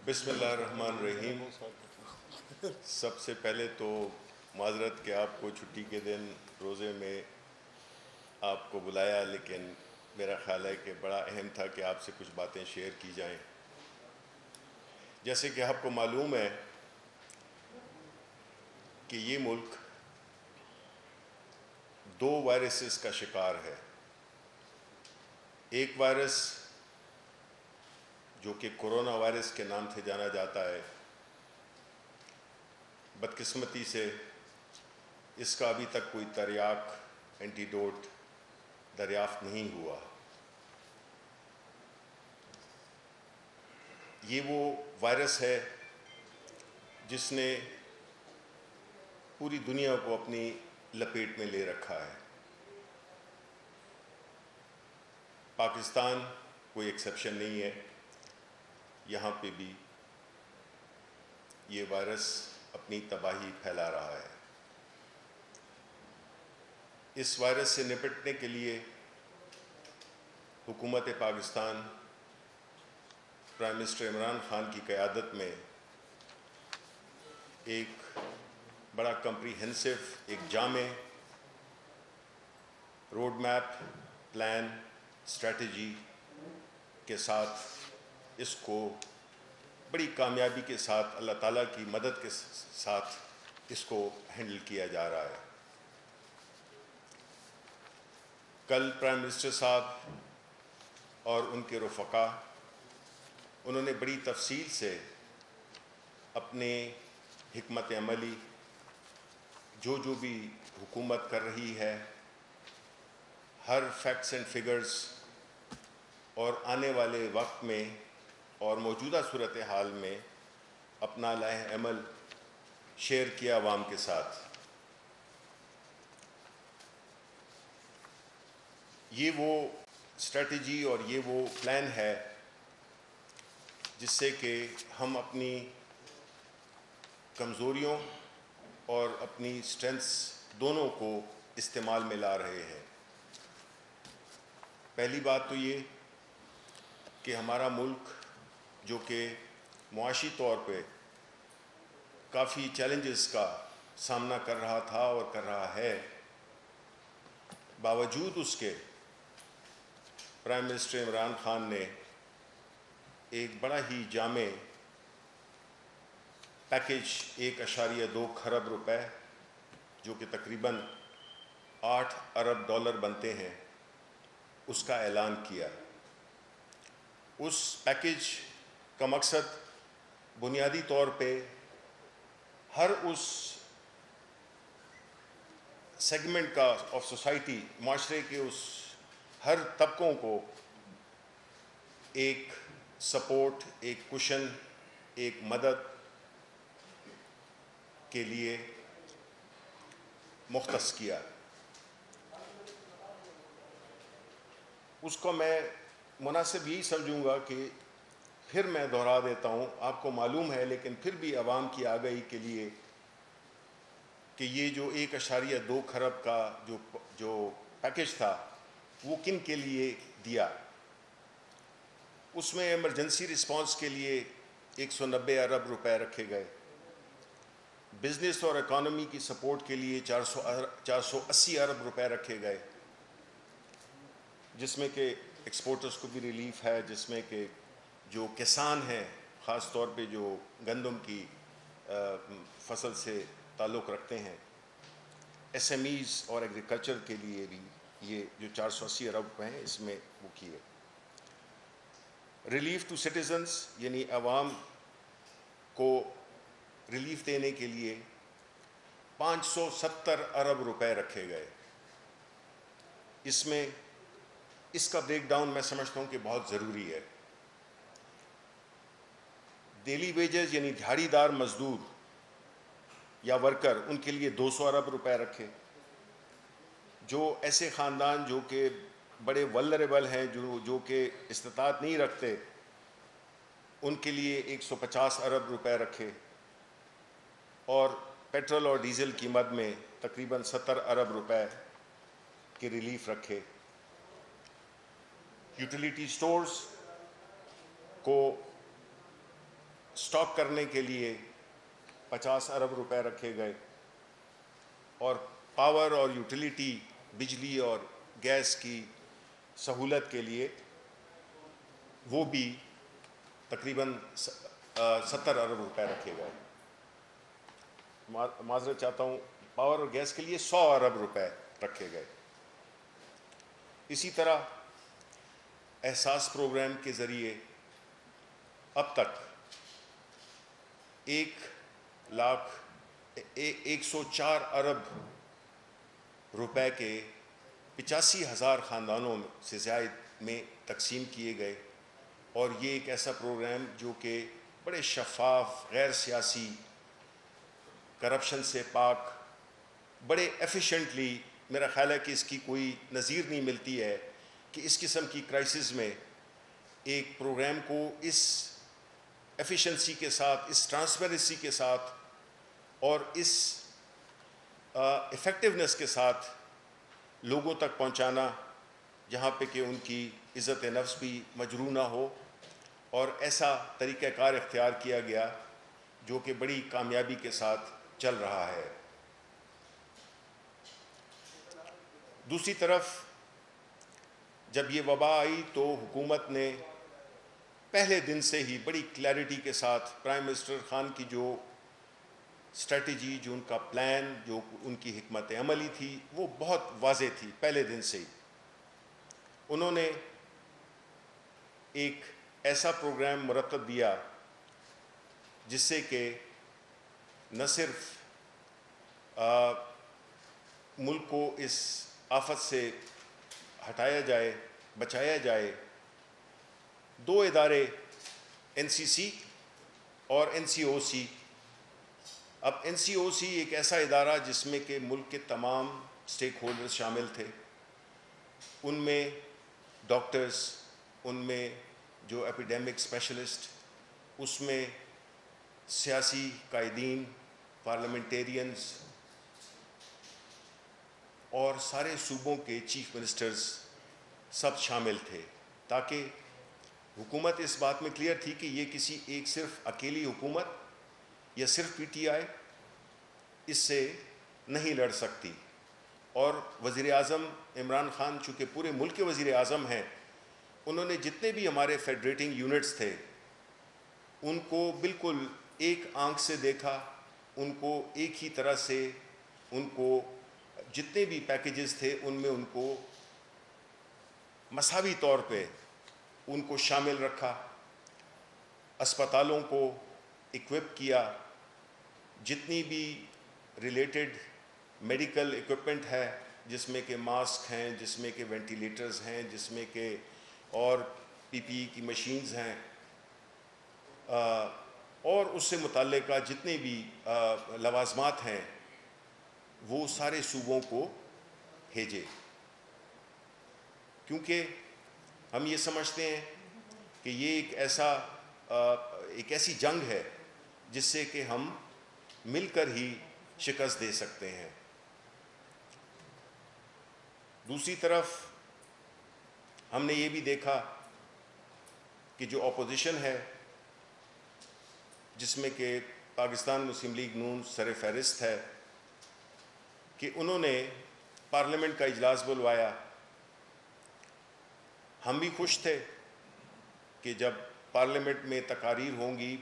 بسم اللہ الرحمن الرحیم۔ سب سے پہلے تو معذرت کہ آپ کو چھٹی کے دن روزے میں آپ کو بلایا، لیکن میرا خیال ہے کہ بڑا اہم تھا کہ آپ سے کچھ باتیں شیئر کی جائیں۔ جیسے کہ آپ کو معلوم ہے کہ یہ ملک دو وائرسز کا شکار ہے۔ ایک وائرس جو کہ کرونا وائرس کے نام سے جانا جاتا ہے، بدقسمتی سے اس کا ابھی تک کوئی تریاق اینٹیڈوٹ دریافت نہیں ہوا۔ یہ وہ وائرس ہے جس نے پوری دنیا کو اپنی لپیٹ میں لے رکھا ہے۔ پاکستان کوئی ایکسیپشن نہیں ہے، یہاں پہ بھی یہ وائرس اپنی تباہی پھیلا رہا ہے۔ اس وائرس سے نپٹنے کے لیے حکومت پاکستان پرائم منسٹر عمران خان کی قیادت میں ایک بڑا کمپریہنسو، ایک جامع روڈ میپ، پلان، اسٹریٹجی کے ساتھ اس کو بڑی کامیابی کے ساتھ اللہ تعالیٰ کی مدد کے ساتھ اس کو ہینڈل کیا جا رہا ہے۔ کل پرائم منسٹر صاحب اور ان کے رفقا انہوں نے بڑی تفصیل سے اپنے حکمت عملی جو بھی حکومت کر رہی ہے، ہر فیکٹس اینڈ فگرز اور آنے والے وقت میں اور موجودہ صورتحال میں اپنا لائحہ عمل شیئر کیا عوام کے ساتھ۔ یہ وہ اسٹریٹجی اور یہ وہ پلان ہے جس سے کہ ہم اپنی کمزوریوں اور اپنی اسٹرینتھس دونوں کو استعمال میں لا رہے ہیں۔ پہلی بات تو یہ کہ ہمارا ملک جو کہ معاشی طور پہ کافی چیلنجز کا سامنا کر رہا تھا اور کر رہا ہے، باوجود اس کے پرائم منسٹر عمران خان نے ایک بڑا ہی جامع پیکیج 1.2 کھرب روپے جو کہ تقریباً 8 ارب ڈالر بنتے ہیں، اس کا اعلان کیا۔ اس پیکیج کا مقصد بنیادی طور پہ ہر اس سیگمنٹ کا آف سوسائٹی، معاشرے کے اس ہر طبقوں کو ایک سپورٹ، ایک کشن، ایک مدد کے لیے مختص کیا۔ اس کو میں مناسب یہی سمجھوں گا کہ پھر میں دہرا دیتا ہوں، آپ کو معلوم ہے لیکن پھر بھی عوام کی آگاہی کے لیے کہ یہ جو 1.2 کھرب کا جو پیکیج تھا وہ کن کے لیے دیا۔ اس میں ایمرجنسی رسپانس کے لیے 190 ارب روپے رکھے گئے، بزنس اور اکانومی کی سپورٹ کے لیے 480 ارب روپے رکھے گئے، جس میں کہ ایکسپورٹرز کو بھی ریلیف ہے، جس میں کہ جو کسان ہیں خاص طور پہ جو گندم کی فصل سے تعلق رکھتے ہیں، ایس ایم ایز اور ایگریکلچر کے لیے بھی یہ جو 480 ارب روپے ہیں اس میں وہ کیے۔ ریلیف ٹو سٹیزنز یعنی عوام کو ریلیف دینے کے لیے 570 ارب روپے رکھے گئے۔ اس میں اس کا بریک ڈاؤن میں سمجھتا ہوں کہ بہت ضروری ہے۔ ڈیلی ویجز یعنی دہاڑی دار مزدور یا ورکر، ان کے لیے 200 ارب روپے رکھے۔ جو ایسے خاندان جو کہ بڑے ولنریبل ہیں، جو کہ استطاعت نہیں رکھتے، ان کے لیے 150 ارب روپے رکھے، اور پیٹرول اور ڈیزل کی مد میں تقریباً 70 ارب روپے کی ریلیف رکھے۔ یوٹیلیٹی سٹورز کو اسٹاک کرنے کے لیے 50 ارب روپے رکھے گئے، اور پاور اور یوٹیلیٹی، بجلی اور گیس کی سہولت کے لیے وہ بھی تقریباً 70 ارب روپے رکھے گئے۔ معذرت چاہتا ہوں، پاور اور گیس کے لیے 100 ارب روپے رکھے گئے۔ اسی طرح احساس پروگرام کے ذریعے اب تک 104 ارب روپے کے 85,000 خاندانوں سے زائد میں تقسیم کیے گئے، اور یہ ایک ایسا پروگرام جو کہ بڑے شفاف، غیر سیاسی، کرپشن سے پاک، بڑے ایفیشنٹلی، میرا خیال ہے کہ اس کی کوئی نظیر نہیں ملتی ہے کہ اس قسم کی کرائسس میں ایک پروگرام کو اس ایفیشنسی کے ساتھ، اس ٹرانسپیرنسی کے ساتھ اور اس ایفیکٹونیس کے ساتھ لوگوں تک پہنچانا، جہاں پہ کہ ان کی عزت نفس بھی مجروح نہ ہو، اور ایسا طریقہ کار اختیار کیا گیا جو کہ بڑی کامیابی کے ساتھ چل رہا ہے۔ دوسری طرف جب یہ وبا آئی تو حکومت نے پہلے دن سے ہی بڑی کلیئرٹی کے ساتھ، پرائم منسٹر خان کی جو اسٹریٹجی، جو ان کا پلان، جو ان کی حکمت عملی تھی، وہ بہت واضح تھی۔ پہلے دن سے ہی انہوں نے ایک ایسا پروگرام مرتب دیا جس سے کہ نہ صرف ملک کو اس آفت سے ہٹایا جائے، بچایا جائے۔ 2 ادارے، NCC اور NCOC۔ اب NCOC ایک ایسا ادارہ جس میں کہ ملک کے تمام سٹیک ہولڈرز شامل تھے، ان میں ڈاکٹرز، ان میں جو ایپیڈیمک اسپیشلسٹ، اس میں سیاسی قائدین، پارلیمنٹیرینز اور سارے صوبوں کے چیف منسٹرز سب شامل تھے، تاکہ حکومت اس بات میں کلیئر تھی کہ یہ کسی ایک صرف اکیلی حکومت یا صرف PTI اس سے نہیں لڑ سکتی۔ اور وزیر اعظم عمران خان چونکہ پورے ملک کے وزیر اعظم ہیں، انہوں نے جتنے بھی ہمارے فیڈریٹنگ یونٹس تھے ان کو بالکل ایک آنکھ سے دیکھا، ان کو ایک ہی طرح سے، ان کو جتنے بھی پیکیجز تھے ان میں ان کو مساوی طور پہ ان کو شامل رکھا، اسپتالوں کو اکوپ کیا، جتنی بھی ریلیٹڈ میڈیکل اکوپمنٹ ہے، جس میں کہ ماسک ہیں، جس میں کہ وینٹیلیٹرز ہیں، جس میں کہ اور PPE کی مشینز ہیں، اور اس سے متعلقہ جتنے بھی لوازمات ہیں، وہ سارے صوبوں کو بھیجے، کیونکہ ہم یہ سمجھتے ہیں کہ یہ ایک ایسی جنگ ہے جس سے کہ ہم مل کر ہی شکست دے سکتے ہیں۔ دوسری طرف ہم نے یہ بھی دیکھا کہ جو اپوزیشن ہے، جس میں کہ پاکستان مسلم لیگ نون سر فہرست ہے، کہ انہوں نے پارلیمنٹ کا اجلاس بلوایا۔ ہم بھی خوش تھے کہ جب پارلیمنٹ میں تقاریر ہوں گی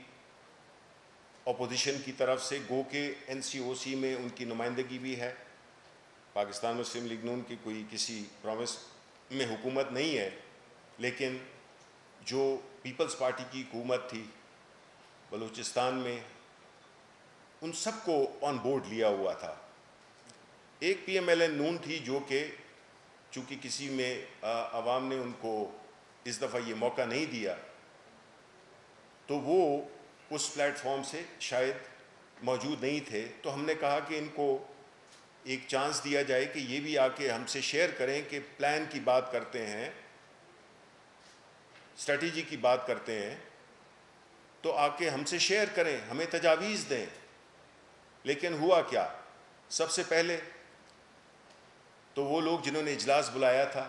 اپوزیشن کی طرف سے، گو کہ NCOC میں ان کی نمائندگی بھی ہے، پاکستان مسلم لیگ نون کی کوئی کسی پروونس میں حکومت نہیں ہے، لیکن جو پیپلز پارٹی کی حکومت تھی بلوچستان میں، ان سب کو آن بورڈ لیا ہوا تھا۔ ایک PMLN نون تھی جو کہ چونکہ کسی میں عوام نے ان کو اس دفعہ یہ موقع نہیں دیا، تو وہ اس پلیٹ فارم سے شاید موجود نہیں تھے، تو ہم نے کہا کہ ان کو ایک چانس دیا جائے کہ یہ بھی آ کے ہم سے شیئر کریں کہ پلان کی بات کرتے ہیں، اسٹریٹجی کی بات کرتے ہیں، تو آ کے ہم سے شیئر کریں، ہمیں تجاویز دیں۔ لیکن ہوا کیا؟ سب سے پہلے تو وہ لوگ جنہوں نے اجلاس بلایا تھا،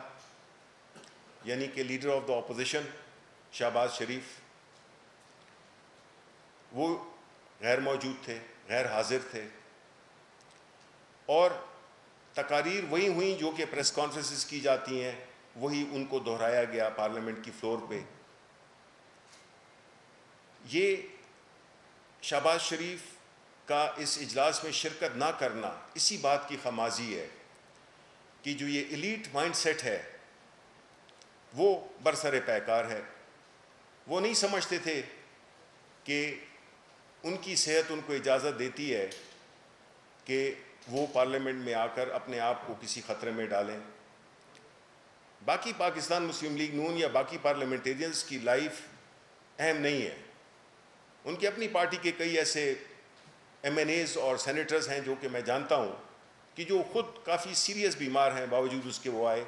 یعنی کہ leader of the opposition Shahbaz Sharif, وہ غیر موجود تھے، غیر حاضر تھے، اور تقاریر وہی ہوئیں جو کہ پریس کانفرنسز کی جاتی ہیں، وہی ان کو دہرایا گیا پارلیمنٹ کی فلور پہ۔ یہ شہباز شریف کا اس اجلاس میں شرکت نہ کرنا اسی بات کی خمازی ہے کہ جو یہ ایلیٹ مائنڈ سیٹ ہے وہ برسر پیکار ہے۔ وہ نہیں سمجھتے تھے کہ ان کی صحت ان کو اجازت دیتی ہے کہ وہ پارلیمنٹ میں آ کر اپنے آپ کو کسی خطرے میں ڈالیں۔ باقی پاکستان مسلم لیگ نون یا باقی پارلیمنٹیرینز کی لائف اہم نہیں ہے۔ ان کی اپنی پارٹی کے کئی ایسے ایم این ایز اور سینیٹرز ہیں جو کہ میں جانتا ہوں کہ جو خود کافی سیریس بیمار ہیں، باوجود اس کے وہ آئے۔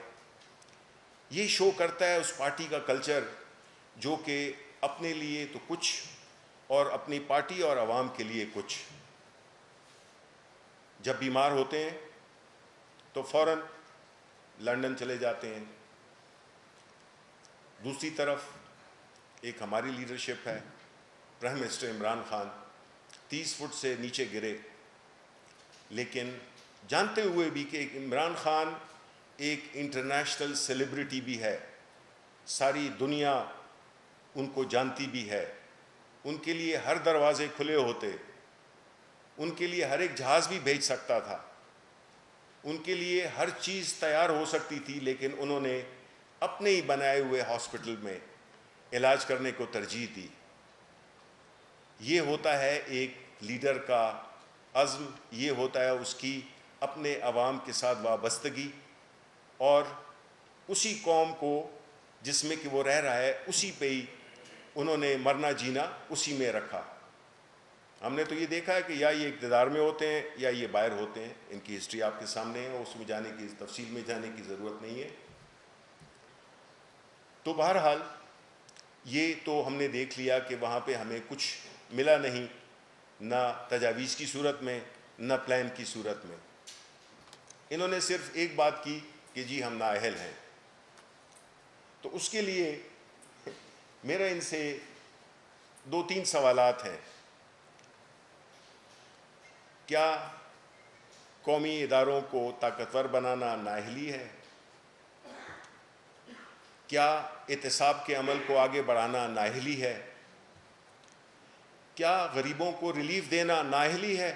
یہ شو کرتا ہے اس پارٹی کا کلچر جو کہ اپنے لیے تو کچھ اور اپنی پارٹی اور عوام کے لیے کچھ۔ جب بیمار ہوتے ہیں تو فوراً لندن چلے جاتے ہیں۔ دوسری طرف ایک ہماری لیڈرشپ ہے، prime minister Imran Khan 30 feet سے نیچے گرے، لیکن جانتے ہوئے بھی کہ عمران خان ایک انٹرنیشنل سیلیبریٹی بھی ہے، ساری دنیا ان کو جانتی بھی ہے، ان کے لیے ہر دروازے کھلے ہوتے، ان کے لیے ہر ایک جہاز بھی بھیج سکتا تھا، ان کے لیے ہر چیز تیار ہو سکتی تھی، لیکن انہوں نے اپنے ہی بنائے ہوئے ہاسپٹل میں علاج کرنے کو ترجیح دی۔ یہ ہوتا ہے ایک لیڈر کا عزم، یہ ہوتا ہے اس کی اپنے عوام کے ساتھ وابستگی، اور اسی قوم کو جس میں کہ وہ رہ رہا ہے اسی پہ ہی انہوں نے مرنا جینا اسی میں رکھا۔ ہم نے تو یہ دیکھا ہے کہ یا یہ اقتدار میں ہوتے ہیں یا یہ باہر ہوتے ہیں، ان کی ہسٹری آپ کے سامنے ہے، اس میں جانے کی تفصیل میں جانے کی ضرورت نہیں ہے۔ تو بہرحال یہ تو ہم نے دیکھ لیا کہ وہاں پہ ہمیں کچھ ملا نہیں، نہ تجاویز کی صورت میں نہ پلان کی صورت میں۔ انہوں نے صرف ایک بات کی کہ جی ہم نااہل ہیں۔ تو اس کے لیے میرا ان سے 2-3 سوالات ہیں۔ کیا قومی اداروں کو طاقتور بنانا نااہلی ہے؟ کیا احتساب کے عمل کو آگے بڑھانا نااہلی ہے؟ کیا غریبوں کو ریلیف دینا نااہلی ہے؟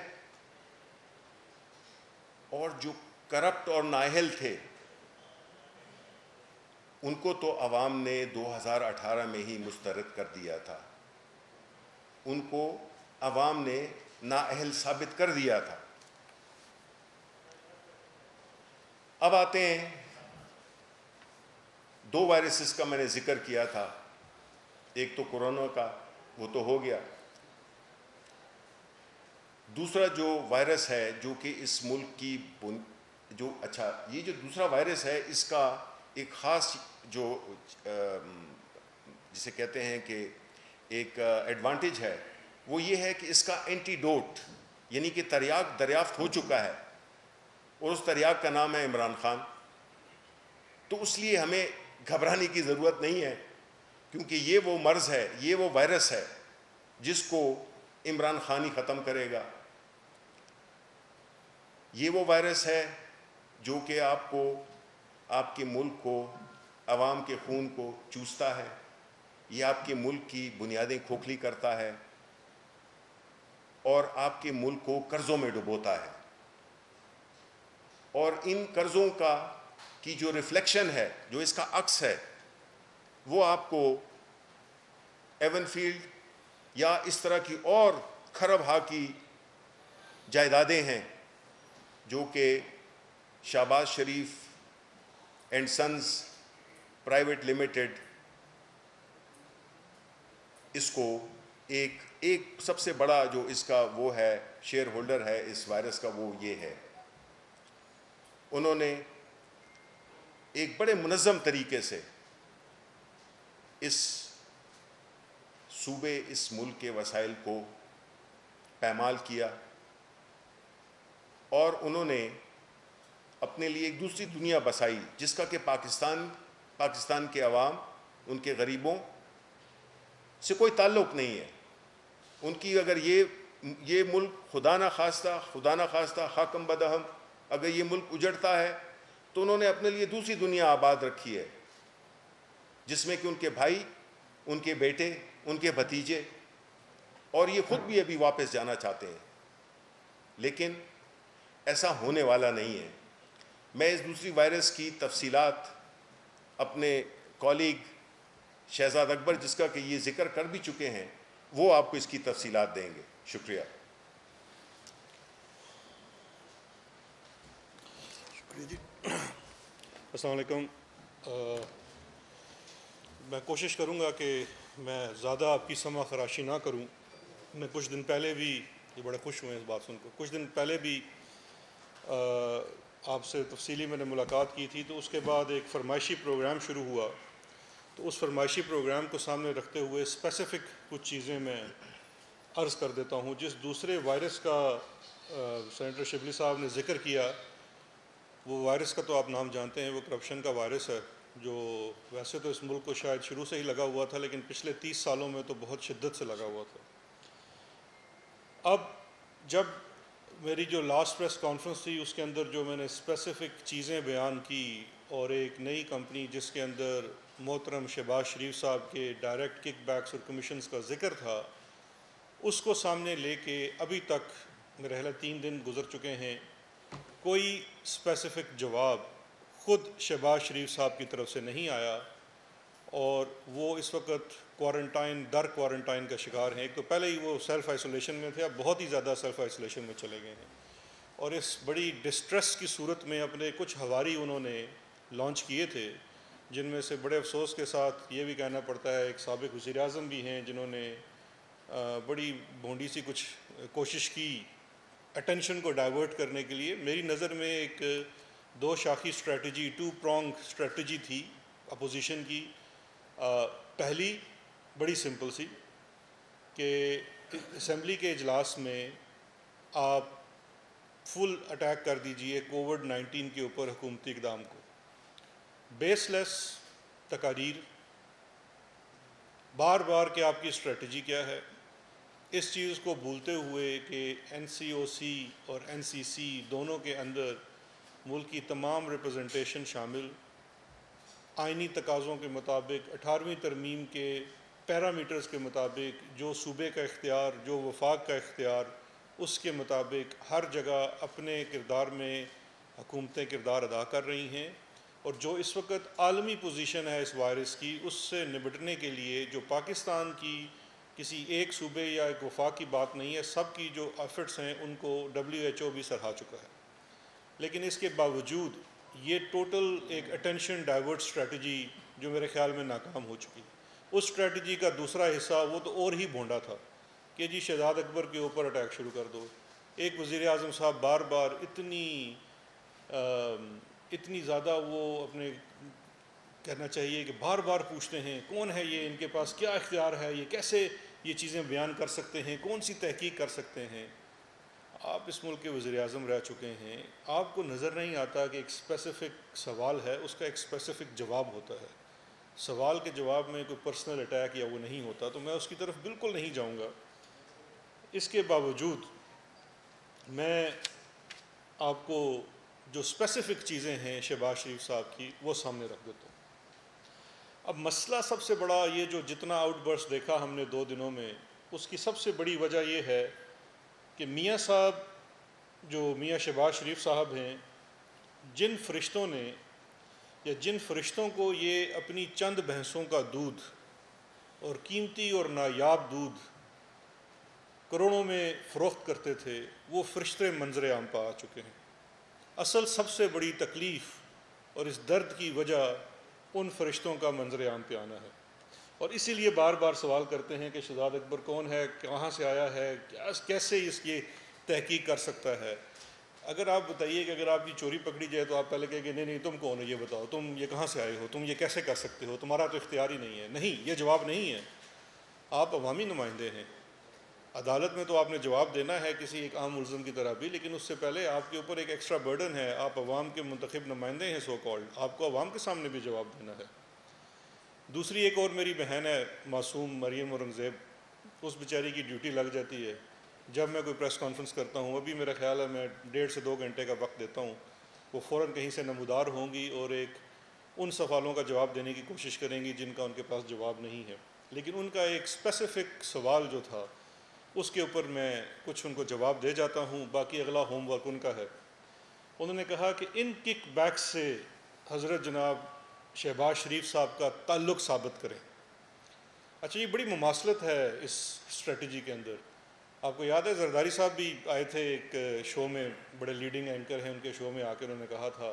اور جو کرپٹ اور نااہل تھے ان کو تو عوام نے 2018 میں ہی مسترد کر دیا تھا، ان کو عوام نے نااہل ثابت کر دیا تھا۔ اب آتے ہیں 2 وائرسز کا میں نے ذکر کیا تھا، ایک تو کورونا کا، وہ تو ہو گیا۔ دوسرا جو وائرس ہے جو کہ اس ملک کی یہ جو دوسرا وائرس ہے اس کا ایک خاص جو جسے کہتے ہیں کہ ایک ایڈوانٹیج ہے، وہ یہ ہے کہ اس کا اینٹیڈوٹ یعنی کہ تریاق دریافت ہو چکا ہے، اور اس تریاق کا نام ہے عمران خان۔ تو اس لیے ہمیں گھبرانے کی ضرورت نہیں ہے، کیونکہ یہ وہ مرض ہے، یہ وہ وائرس ہے جس کو عمران خان ہی ختم کرے گا۔ یہ وہ وائرس ہے جو کہ آپ کو، آپ کے ملک کو، عوام کے خون کو چوستا ہے، یہ آپ کے ملک کی بنیادیں کھوکھلی کرتا ہے اور آپ کے ملک کو قرضوں میں ڈبوتا ہے، اور ان قرضوں کی جو ریفلیکشن ہے، جو اس کا عکس ہے، وہ آپ کو ایون فیلڈ یا اس طرح کی اور کھرب ہا کی جائیدادیں ہیں جو کہ شہباز شریف اینڈ سنز پرائیویٹ لمیٹڈ اس کو ایک سب سے بڑا جو اس کا وہ ہے شیئر ہولڈر ہے اس وائرس کا، وہ یہ ہے۔ انہوں نے ایک بڑے منظم طریقے سے اس صوبے، اس ملک کے وسائل کو پامال کیا، اور انہوں نے اپنے لیے ایک دوسری دنیا بسائی جس کا کہ پاکستان کے عوام، ان کے غریبوں سے کوئی تعلق نہیں ہے۔ ان کی اگر یہ ملک خدا نہ خواستہ حاکم بدہم اگر یہ ملک اجڑتا ہے تو انہوں نے اپنے لیے دوسری دنیا آباد رکھی ہے جس میں کہ ان کے بھائی، ان کے بیٹے، ان کے بھتیجے اور یہ خود بھی ابھی واپس جانا چاہتے ہیں، لیکن ایسا ہونے والا نہیں ہے۔ میں اس دوسری وائرس کی تفصیلات اپنے کولیگ شہزاد اکبر، جس کا کہ یہ ذکر کر بھی چکے ہیں، وہ آپ کو اس کی تفصیلات دیں گے۔ شکریہ۔ جی السلام علیکم۔ میں کوشش کروں گا کہ میں زیادہ آپ کی سمع خراشی نہ کروں۔ میں کچھ دن پہلے بھی، یہ بڑے خوش ہوئے اس بات سن کر، کچھ دن پہلے بھی آپ سے تفصیلی میں نے ملاقات کی تھی، تو اس کے بعد ایک فرمائشی پروگرام شروع ہوا، تو اس فرمائشی پروگرام کو سامنے رکھتے ہوئے اسپیسیفک کچھ چیزیں میں عرض کر دیتا ہوں۔ جس دوسرے وائرس کا سینیٹر شبلی صاحب نے ذکر کیا، وہ وائرس کا تو آپ نام جانتے ہیں، وہ کرپشن کا وائرس ہے، جو ویسے تو اس ملک کو شاید شروع سے ہی لگا ہوا تھا، لیکن پچھلے 30 سالوں میں تو بہت شدت سے لگا ہوا تھا۔ اب جب میری جو لاسٹ پریس کانفرنس تھی، اس کے اندر جو میں نے اسپیسیفک چیزیں بیان کی، اور ایک نئی کمپنی جس کے اندر محترم شہباز شریف صاحب کے ڈائریکٹ کک بیکس اور کمیشنز کا ذکر تھا، اس کو سامنے لے کے ابھی تک میرے خیال 3 دن گزر چکے ہیں، کوئی اسپیسیفک جواب خود شہباز شریف صاحب کی طرف سے نہیں آیا، اور وہ اس وقت کوارنٹائن کا شکار ہیں۔ ایک تو پہلے ہی وہ سیلف آئسولیشن میں تھے، اب بہت ہی زیادہ سیلف آئسولیشن میں چلے گئے ہیں، اور اس بڑی ڈسٹریس کی صورت میں اپنے کچھ ہواری انہوں نے لانچ کیے تھے، جن میں سے بڑے افسوس کے ساتھ یہ بھی کہنا پڑتا ہے ایک سابق وزیر اعظم بھی ہیں جنہوں نے بڑی بھونڈی سی کچھ کوشش کی اٹینشن کو ڈائیورٹ کرنے کے لیے۔ میری نظر میں ایک 2 شاخی اسٹریٹجی، 2 پرونگ اسٹریٹجی تھی اپوزیشن کی۔ پہلی بڑی سمپل سی کہ اسمبلی کے اجلاس میں آپ فل اٹیک کر دیجئے کووڈ-19 کے اوپر حکومتی اقدام کو، بیس لیس تقاریر، بار بار کہ آپ کی اسٹریٹجی کیا ہے، اس چیز کو بھولتے ہوئے کہ این سی او سی اور این سی سی دونوں کے اندر ملک کی تمام ریپرزنٹیشن شامل، آئینی تقاضوں کے مطابق 18ویں ترمیم کے پیرامیٹرز کے مطابق جو صوبے کا اختیار، جو وفاق کا اختیار، اس کے مطابق ہر جگہ اپنے کردار میں حکومتیں کردار ادا کر رہی ہیں، اور جو اس وقت عالمی پوزیشن ہے اس وائرس کی، اس سے نمٹنے کے لیے جو پاکستان کی کسی ایک صوبے یا ایک وفاق کی بات نہیں ہے، سب کی جو ایفرٹس ہیں ان کو WHO بھی سراہا چکا ہے، لیکن اس کے باوجود یہ ٹوٹل ایک اٹینشن ڈائیورٹ اسٹریٹجی جو میرے خیال میں ناکام ہو چکی۔ اس اسٹریٹجی کا دوسرا حصہ وہ تو اور ہی بھونڈا تھا کہ جی شہزاد اکبر کے اوپر اٹیک شروع کر دو۔ ایک وزیر اعظم صاحب بار بار اتنی زیادہ وہ اپنے کہنا چاہیے کہ بار بار پوچھتے ہیں کون ہے یہ، ان کے پاس کیا اختیار ہے، یہ کیسے یہ چیزیں بیان کر سکتے ہیں، کون سی تحقیق کر سکتے ہیں۔ آپ اس ملک کے وزیر اعظم رہ چکے ہیں، آپ کو نظر نہیں آتا کہ ایک اسپیسیفک سوال ہے، اس کا ایک اسپیسیفک جواب ہوتا ہے۔ سوال کے جواب میں کوئی پرسنل اٹیک یا وہ نہیں ہوتا، تو میں اس کی طرف بالکل نہیں جاؤں گا۔ اس کے باوجود میں آپ کو جو اسپیسیفک چیزیں ہیں شہباز شریف صاحب کی وہ سامنے رکھ دیتا ہوں۔ اب مسئلہ سب سے بڑا یہ جو جتنا آؤٹ برسٹ دیکھا ہم نے 2 دنوں میں، اس کی سب سے بڑی وجہ یہ ہے کہ میاں صاحب جو میاں شہباز شریف صاحب ہیں، جن فرشتوں نے یا جن فرشتوں کو یہ اپنی چند بھینسوں کا دودھ اور قیمتی اور نایاب دودھ کروڑوں میں فروخت کرتے تھے، وہ فرشتے منظر عام پہ آ چکے ہیں۔ اصل سب سے بڑی تکلیف اور اس درد کی وجہ ان فرشتوں کا منظر عام پہ آنا ہے، اور اسی لیے بار بار سوال کرتے ہیں کہ شہزاد اکبر کون ہے، کہاں سے آیا ہے، کیسے اس کی تحقیق کر سکتا ہے۔ اگر آپ بتائیے کہ اگر آپ کی چوری پکڑی جائے تو آپ پہلے کہیں گے نہیں تم کون ہو، یہ بتاؤ، تم یہ کہاں سے آئے ہو، تم یہ کیسے کر سکتے ہو، تمہارا تو اختیار ہی نہیں ہے۔ نہیں، یہ جواب نہیں ہے۔ آپ عوامی نمائندے ہیں، عدالت میں تو آپ نے جواب دینا ہے کسی ایک عام ملزم کی طرح بھی، لیکن اس سے پہلے آپ کے اوپر ایک ایکسٹرا برڈن ہے، آپ عوام کے منتخب نمائندے ہیں سو کالڈ، آپ کو عوام کے سامنے بھی جواب دینا ہے۔ دوسری ایک اور میری بہن ہے معصوم مریم اورنگزیب، اس بیچاری کی ڈیوٹی لگ جاتی ہے. جب میں کوئی پریس کانفرنس کرتا ہوں, ابھی میرا خیال ہے میں 1.5 سے 2 گھنٹے کا وقت دیتا ہوں, وہ فوراً کہیں سے نمودار ہوں گی اور ایک ان سوالوں کا جواب دینے کی کوشش کریں گی جن کا ان کے پاس جواب نہیں ہے. لیکن ان کا ایک اسپیسیفک سوال جو تھا اس کے اوپر میں کچھ ان کو جواب دے جاتا ہوں, باقی اگلا ہوم ورک ان کا ہے. انہوں نے کہا کہ ان کک بیک سے حضرت جناب شہباز شریف صاحب کا تعلق ثابت کریں. اچھا, یہ بڑی مماثلت ہے اس اسٹریٹجی کے اندر. آپ کو یاد ہے زرداری صاحب بھی آئے تھے ایک شو میں, بڑے لیڈنگ اینکر ہیں, ان کے شو میں آ کے انہوں نے کہا تھا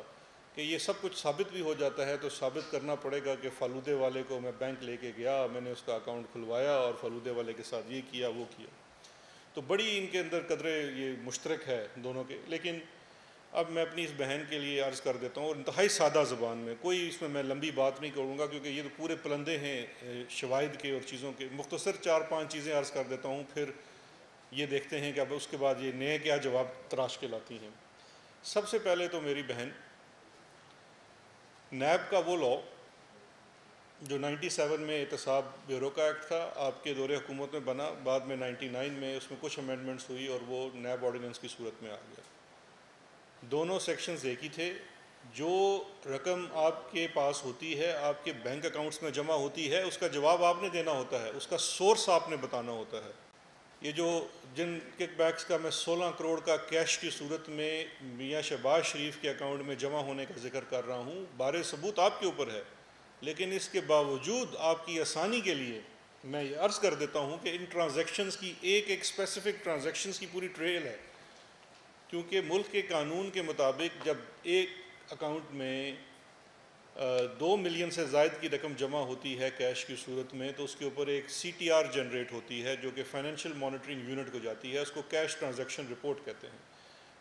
کہ یہ سب کچھ ثابت بھی ہو جاتا ہے تو ثابت کرنا پڑے گا کہ فالودے والے کو میں بینک لے کے گیا, میں نے اس کا اکاؤنٹ کھلوایا اور فالودے والے کے ساتھ یہ کیا وہ کیا. تو بڑی ان کے اندر قدرے یہ مشترک ہے دونوں کے. لیکن اب میں اپنی اس بہن کے لیے عرض کر دیتا ہوں, اور انتہائی سادہ زبان میں, کوئی اس میں لمبی بات نہیں کروں گا کیونکہ یہ تو پورے پلندے ہیں شواہد کے اور چیزوں کے. مختصر 4-5 چیزیں عرض کر دیتا ہوں, پھر یہ دیکھتے ہیں کہ اب اس کے بعد یہ نئے کیا جواب تراش کے لاتی ہیں. سب سے پہلے تو میری بہن, نیب کا وہ لاء جو 97 میں احتساب بیورو کا ایکٹ تھا, آپ کے دور حکومت میں بنا, بعد میں 99 میں اس میں کچھ امینڈمنٹس ہوئی اور وہ نیب آرڈیننس کی صورت میں آ گیا. دونوں سیکشنز ایک ہی تھے. جو رقم آپ کے پاس ہوتی ہے, آپ کے بینک اکاؤنٹس میں جمع ہوتی ہے, اس کا جواب آپ نے دینا ہوتا ہے, اس کا سورس آپ نے بتانا ہوتا ہے. یہ جو جن کک بیکس کا میں 16 کروڑ کا کیش کی صورت میں میاں شہباز شریف کے اکاؤنٹ میں جمع ہونے کا ذکر کر رہا ہوں, بارے ثبوت آپ کے اوپر ہے. لیکن اس کے باوجود آپ کی آسانی کے لیے میں یہ عرض کر دیتا ہوں کہ ان ٹرانزیکشنز کی ایک اسپیسیفک ٹرانزیکشنز کی پوری ٹریل ہے. کیونکہ ملک کے قانون کے مطابق جب ایک اکاؤنٹ میں 2 ملین سے زائد کی رقم جمع ہوتی ہے کیش کی صورت میں, تو اس کے اوپر ایک CTR جنریٹ ہوتی ہے جو کہ فائنینشیل مانیٹرنگ یونٹ کو جاتی ہے, اس کو کیش ٹرانزیکشن رپورٹ کہتے ہیں.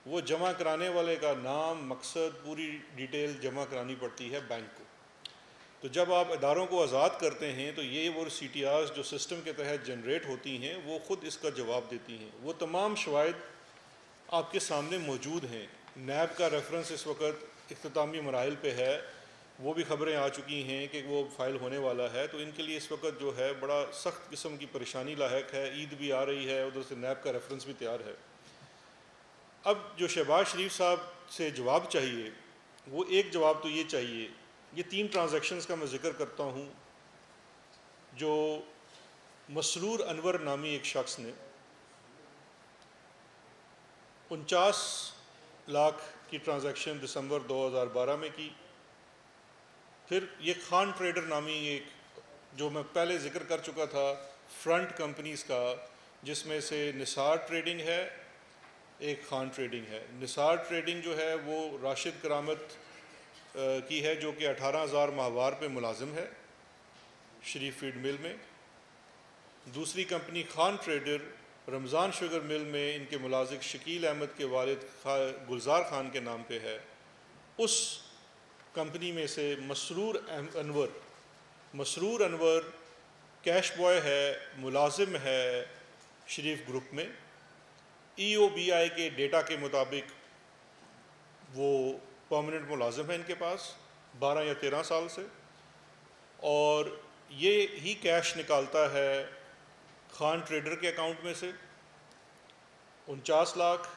وہ جمع کرانے والے کا نام, مقصد, پوری ڈیٹیل جمع کرانی پڑتی ہے بینک کو. تو جب آپ اداروں کو آزاد کرتے ہیں تو یہ وہ CTRs جو سسٹم کے تحت جنریٹ ہوتی ہیں وہ خود اس کا جواب دیتی ہیں. وہ تمام شواہد آپ کے سامنے موجود ہیں. نیب کا ریفرنس اس وقت اختتامی مراحل پہ ہے, وہ بھی خبریں آ چکی ہیں کہ وہ فائل ہونے والا ہے. تو ان کے لیے اس وقت جو ہے بڑا سخت قسم کی پریشانی لاحق ہے. عید بھی آ رہی ہے, ادھر سے نیب کا ریفرنس بھی تیار ہے. اب جو شہباز شریف صاحب سے جواب چاہیے وہ ایک جواب تو یہ چاہیے. یہ 3 ٹرانزیکشنز کا میں ذکر کرتا ہوں جو مسرور انور نامی ایک شخص نے 49 لاکھ کی ٹرانزیکشن دسمبر 2012 میں کی. پھر یہ خان ٹریڈر نامی ایک, جو میں پہلے ذکر کر چکا تھا, فرنٹ کمپنیز کا, جس میں سے نثار ٹریڈنگ ہے, ایک خان ٹریڈنگ ہے. نثار ٹریڈنگ جو ہے وہ راشد کرامت کی ہے جو کہ 18,000 ماہوار پہ ملازم ہے شریف فیڈ مل میں. دوسری کمپنی خان ٹریڈر رمضان شوگر مل میں ان کے ملازم شکیل احمد کے والد گلزار خان کے نام پہ ہے. اس کمپنی میں سے مسرور انور کیش بوائے ہے, ملازم ہے شریف گروپ میں. EOBI کے ڈیٹا کے مطابق وہ پرماننٹ ملازم ہے ان کے پاس 12 یا 13 سال سے, اور یہ ہی کیش نکالتا ہے خان ٹریڈر کے اکاؤنٹ میں سے 49 لاکھ,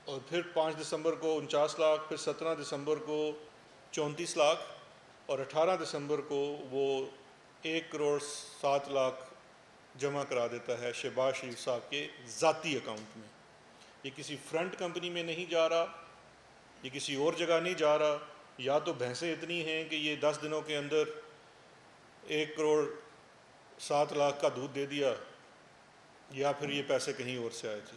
اور پھر 5 دسمبر کو 49 لاکھ, پھر 17 دسمبر کو 34 لاکھ, اور 18 دسمبر کو وہ 1 کروڑ 7 لاکھ جمع کرا دیتا ہے شہباز شریف صاحب کے ذاتی اکاؤنٹ میں. یہ کسی فرنٹ کمپنی میں نہیں جا رہا, یہ کسی اور جگہ نہیں جا رہا. یا تو بھینسیں اتنی ہیں کہ یہ 10 دنوں کے اندر 1 کروڑ 7 لاکھ کا دودھ دے دیا, یا پھر یہ پیسے کہیں اور سے آئے تھے.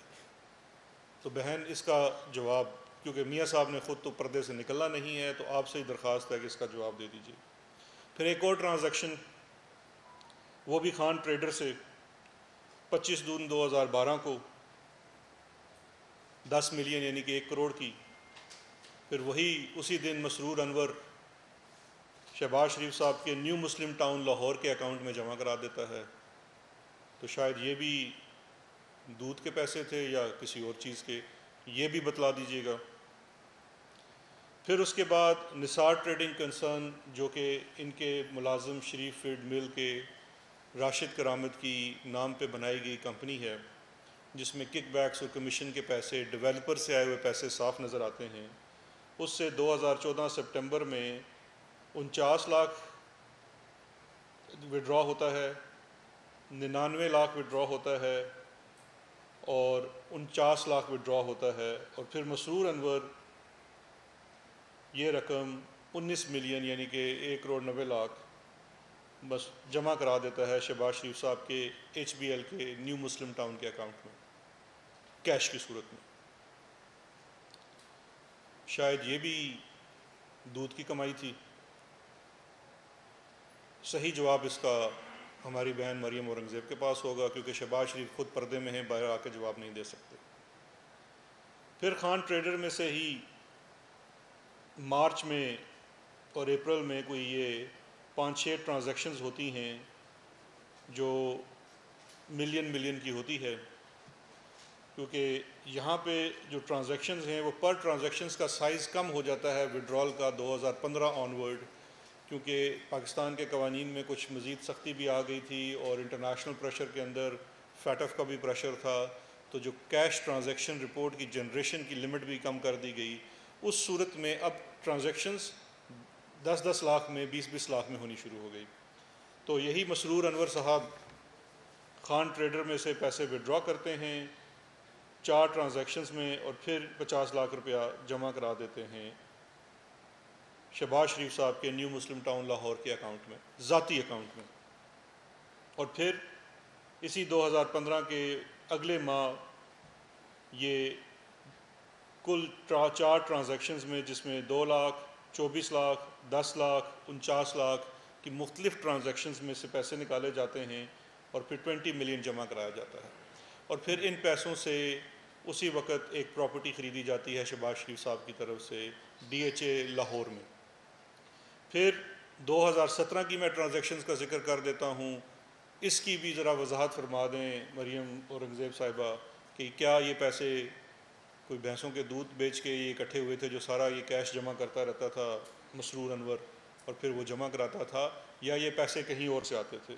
تو بہن اس کا جواب, کیونکہ میاں صاحب نے خود تو پردے سے نکلنا نہیں ہے, تو آپ سے ہی درخواست ہے کہ اس کا جواب دے دیجیے. پھر ایک اور ٹرانزیکشن وہ بھی خان ٹریڈر سے 25 جون 2012 کو 10 ملین یعنی کہ 1 کروڑ کی. پھر وہی اسی دن مسرور انور شہباز شریف صاحب کے نیو مسلم ٹاؤن لاہور کے اکاؤنٹ میں جمع کرا دیتا ہے. تو شاید یہ بھی دودھ کے پیسے تھے یا کسی اور چیز کے, یہ بھی بتلا دیجیے گا. پھر اس کے بعد نثار ٹریڈنگ کنسرن جو کہ ان کے ملازم شریف فیڈ مل کے راشد کرامت کی نام پہ بنائی گئی کمپنی ہے، جس میں کک بیکس اور کمیشن کے پیسے، ڈیولپر سے آئے ہوئے پیسے صاف نظر آتے ہیں۔ اس سے 2014 سپٹمبر میں 49 لاکھ وڈرا ہوتا ہے، 99 لاکھ وڈرا ہوتا ہے اور 49 لاکھ وڈرا ہوتا ہے، اور پھر مسرور انور یہ رقم 19 ملین یعنی کہ 1,90,00,000 بس جمع کرا دیتا ہے شہباز شریف صاحب کے HBL کے نیو مسلم ٹاؤن کے اکاؤنٹ میں کیش کی صورت میں۔ شاید یہ بھی دودھ کی کمائی تھی۔ صحیح جواب اس کا ہماری بہن مریم اورنگزیب کے پاس ہوگا، کیونکہ شہباز شریف خود پردے میں ہیں، باہر آ کے جواب نہیں دے سکتے۔ پھر خان ٹریڈر میں سے ہی مارچ میں اور اپریل میں کوئی یہ 5-6 ٹرانزیکشنز ہوتی ہیں جو ملین کی ہوتی ہے، کیونکہ یہاں پہ جو ٹرانزیکشنز ہیں وہ پر ٹرانزیکشنز کا سائز کم ہو جاتا ہے وڈرال کا 2015 آنورڈ، کیونکہ پاکستان کے قوانین میں کچھ مزید سختی بھی آ گئی تھی اور انٹرنیشنل پریشر کے اندر فیٹف کا بھی پریشر تھا، تو جو کیش ٹرانزیکشن رپورٹ کی جنریشن کی لمٹ بھی کم کر دی گئی۔ اس صورت میں اب ٹرانزیکشنز 10-10 لاکھ میں 20-20 لاکھ میں ہونی شروع ہو گئی۔ تو یہی مسرور انور صاحب خان ٹریڈر میں سے پیسے وڈرا کرتے ہیں 4 ٹرانزیکشنز میں، اور پھر 50 لاکھ روپیہ جمع کرا دیتے ہیں شہباز شریف صاحب کے نیو مسلم ٹاؤن لاہور کے اکاؤنٹ میں، ذاتی اکاؤنٹ میں۔ اور پھر اسی 2015 کے اگلے ماہ یہ کل 4 ٹرانزیکشنز میں، جس میں 2 لاکھ، 24 لاکھ، 10 لاکھ، 49 لاکھ کی مختلف ٹرانزیکشنز میں سے پیسے نکالے جاتے ہیں اور پھر 20 ملین جمع کرایا جاتا ہے، اور پھر ان پیسوں سے اسی وقت ایک پراپرٹی خریدی جاتی ہے شہباز شریف صاحب کی طرف سے DHA لاہور میں۔ پھر 2017 کی میں ٹرانزیکشنز کا ذکر کر دیتا ہوں، اس کی بھی ذرا وضاحت فرما دیں مریم اورنگزیب صاحبہ کہ کیا یہ پیسے کوئی بھینسوں کے دودھ بیچ کے یہ اکٹھے ہوئے تھے جو سارا یہ کیش جمع کرتا رہتا تھا مسرور انور اور پھر وہ جمع کراتا تھا، یا یہ پیسے کہیں اور سے آتے تھے؟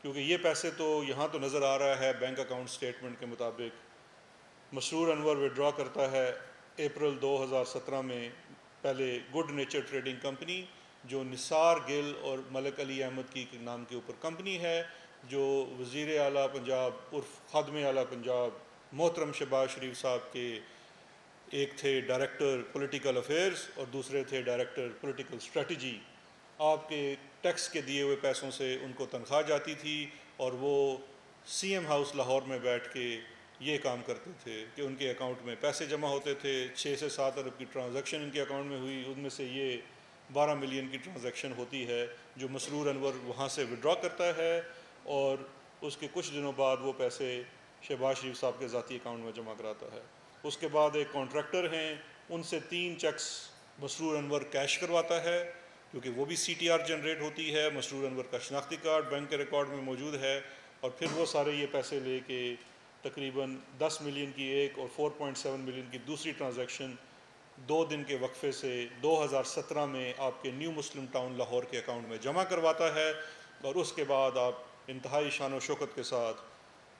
کیونکہ یہ پیسے تو یہاں تو نظر آ رہا ہے بینک اکاؤنٹ سٹیٹمنٹ کے مطابق مسرور انور وڈرا کرتا ہے اپریل 2017 میں پہلے گڈ نیچر ٹریڈنگ کمپنی، جو نثار گل اور ملک علی احمد کی نام کے اوپر کمپنی ہے، جو وزیر اعلیٰ پنجاب عرف خادم اعلیٰ پنجاب محترم شہباز شریف صاحب کے ایک تھے ڈائریکٹر پولیٹیکل افیئرز اور دوسرے تھے ڈائریکٹر پولیٹیکل اسٹریٹجی۔ آپ کے ٹیکس کے دیے ہوئے پیسوں سے ان کو تنخواہ جاتی تھی اور وہ CM ہاؤس لاہور میں بیٹھ کے یہ کام کرتے تھے کہ ان کے اکاؤنٹ میں پیسے جمع ہوتے تھے۔ 6 سے 7 ارب کی ٹرانزیکشن ان کے اکاؤنٹ میں ہوئی، ان میں سے یہ 12 ملین کی ٹرانزیکشن ہوتی ہے جو مسرور انور وہاں سے وڈرا کرتا ہے، اور اس کے کچھ دنوں بعد وہ پیسے شہباز شریف صاحب کے ذاتی اکاؤنٹ میں جمع کراتا ہے۔ اس کے بعد ایک کانٹریکٹر ہیں، ان سے 3 چیکس مسرور انور کیش کرواتا ہے، کیونکہ وہ بھی CTR جنریٹ ہوتی ہے، مسرور انور کا شناختی کارڈ بینک کے ریکارڈ میں موجود ہے، اور پھر وہ سارے یہ پیسے لے کے تقریباً 10 ملین کی ایک اور 4.7 ملین کی دوسری ٹرانزیکشن 2 دن کے وقفے سے 2017 میں آپ کے نیو مسلم ٹاؤن لاہور کے اکاؤنٹ میں جمع کرواتا ہے، اور اس کے بعد آپ انتہائی شان و شوکت کے ساتھ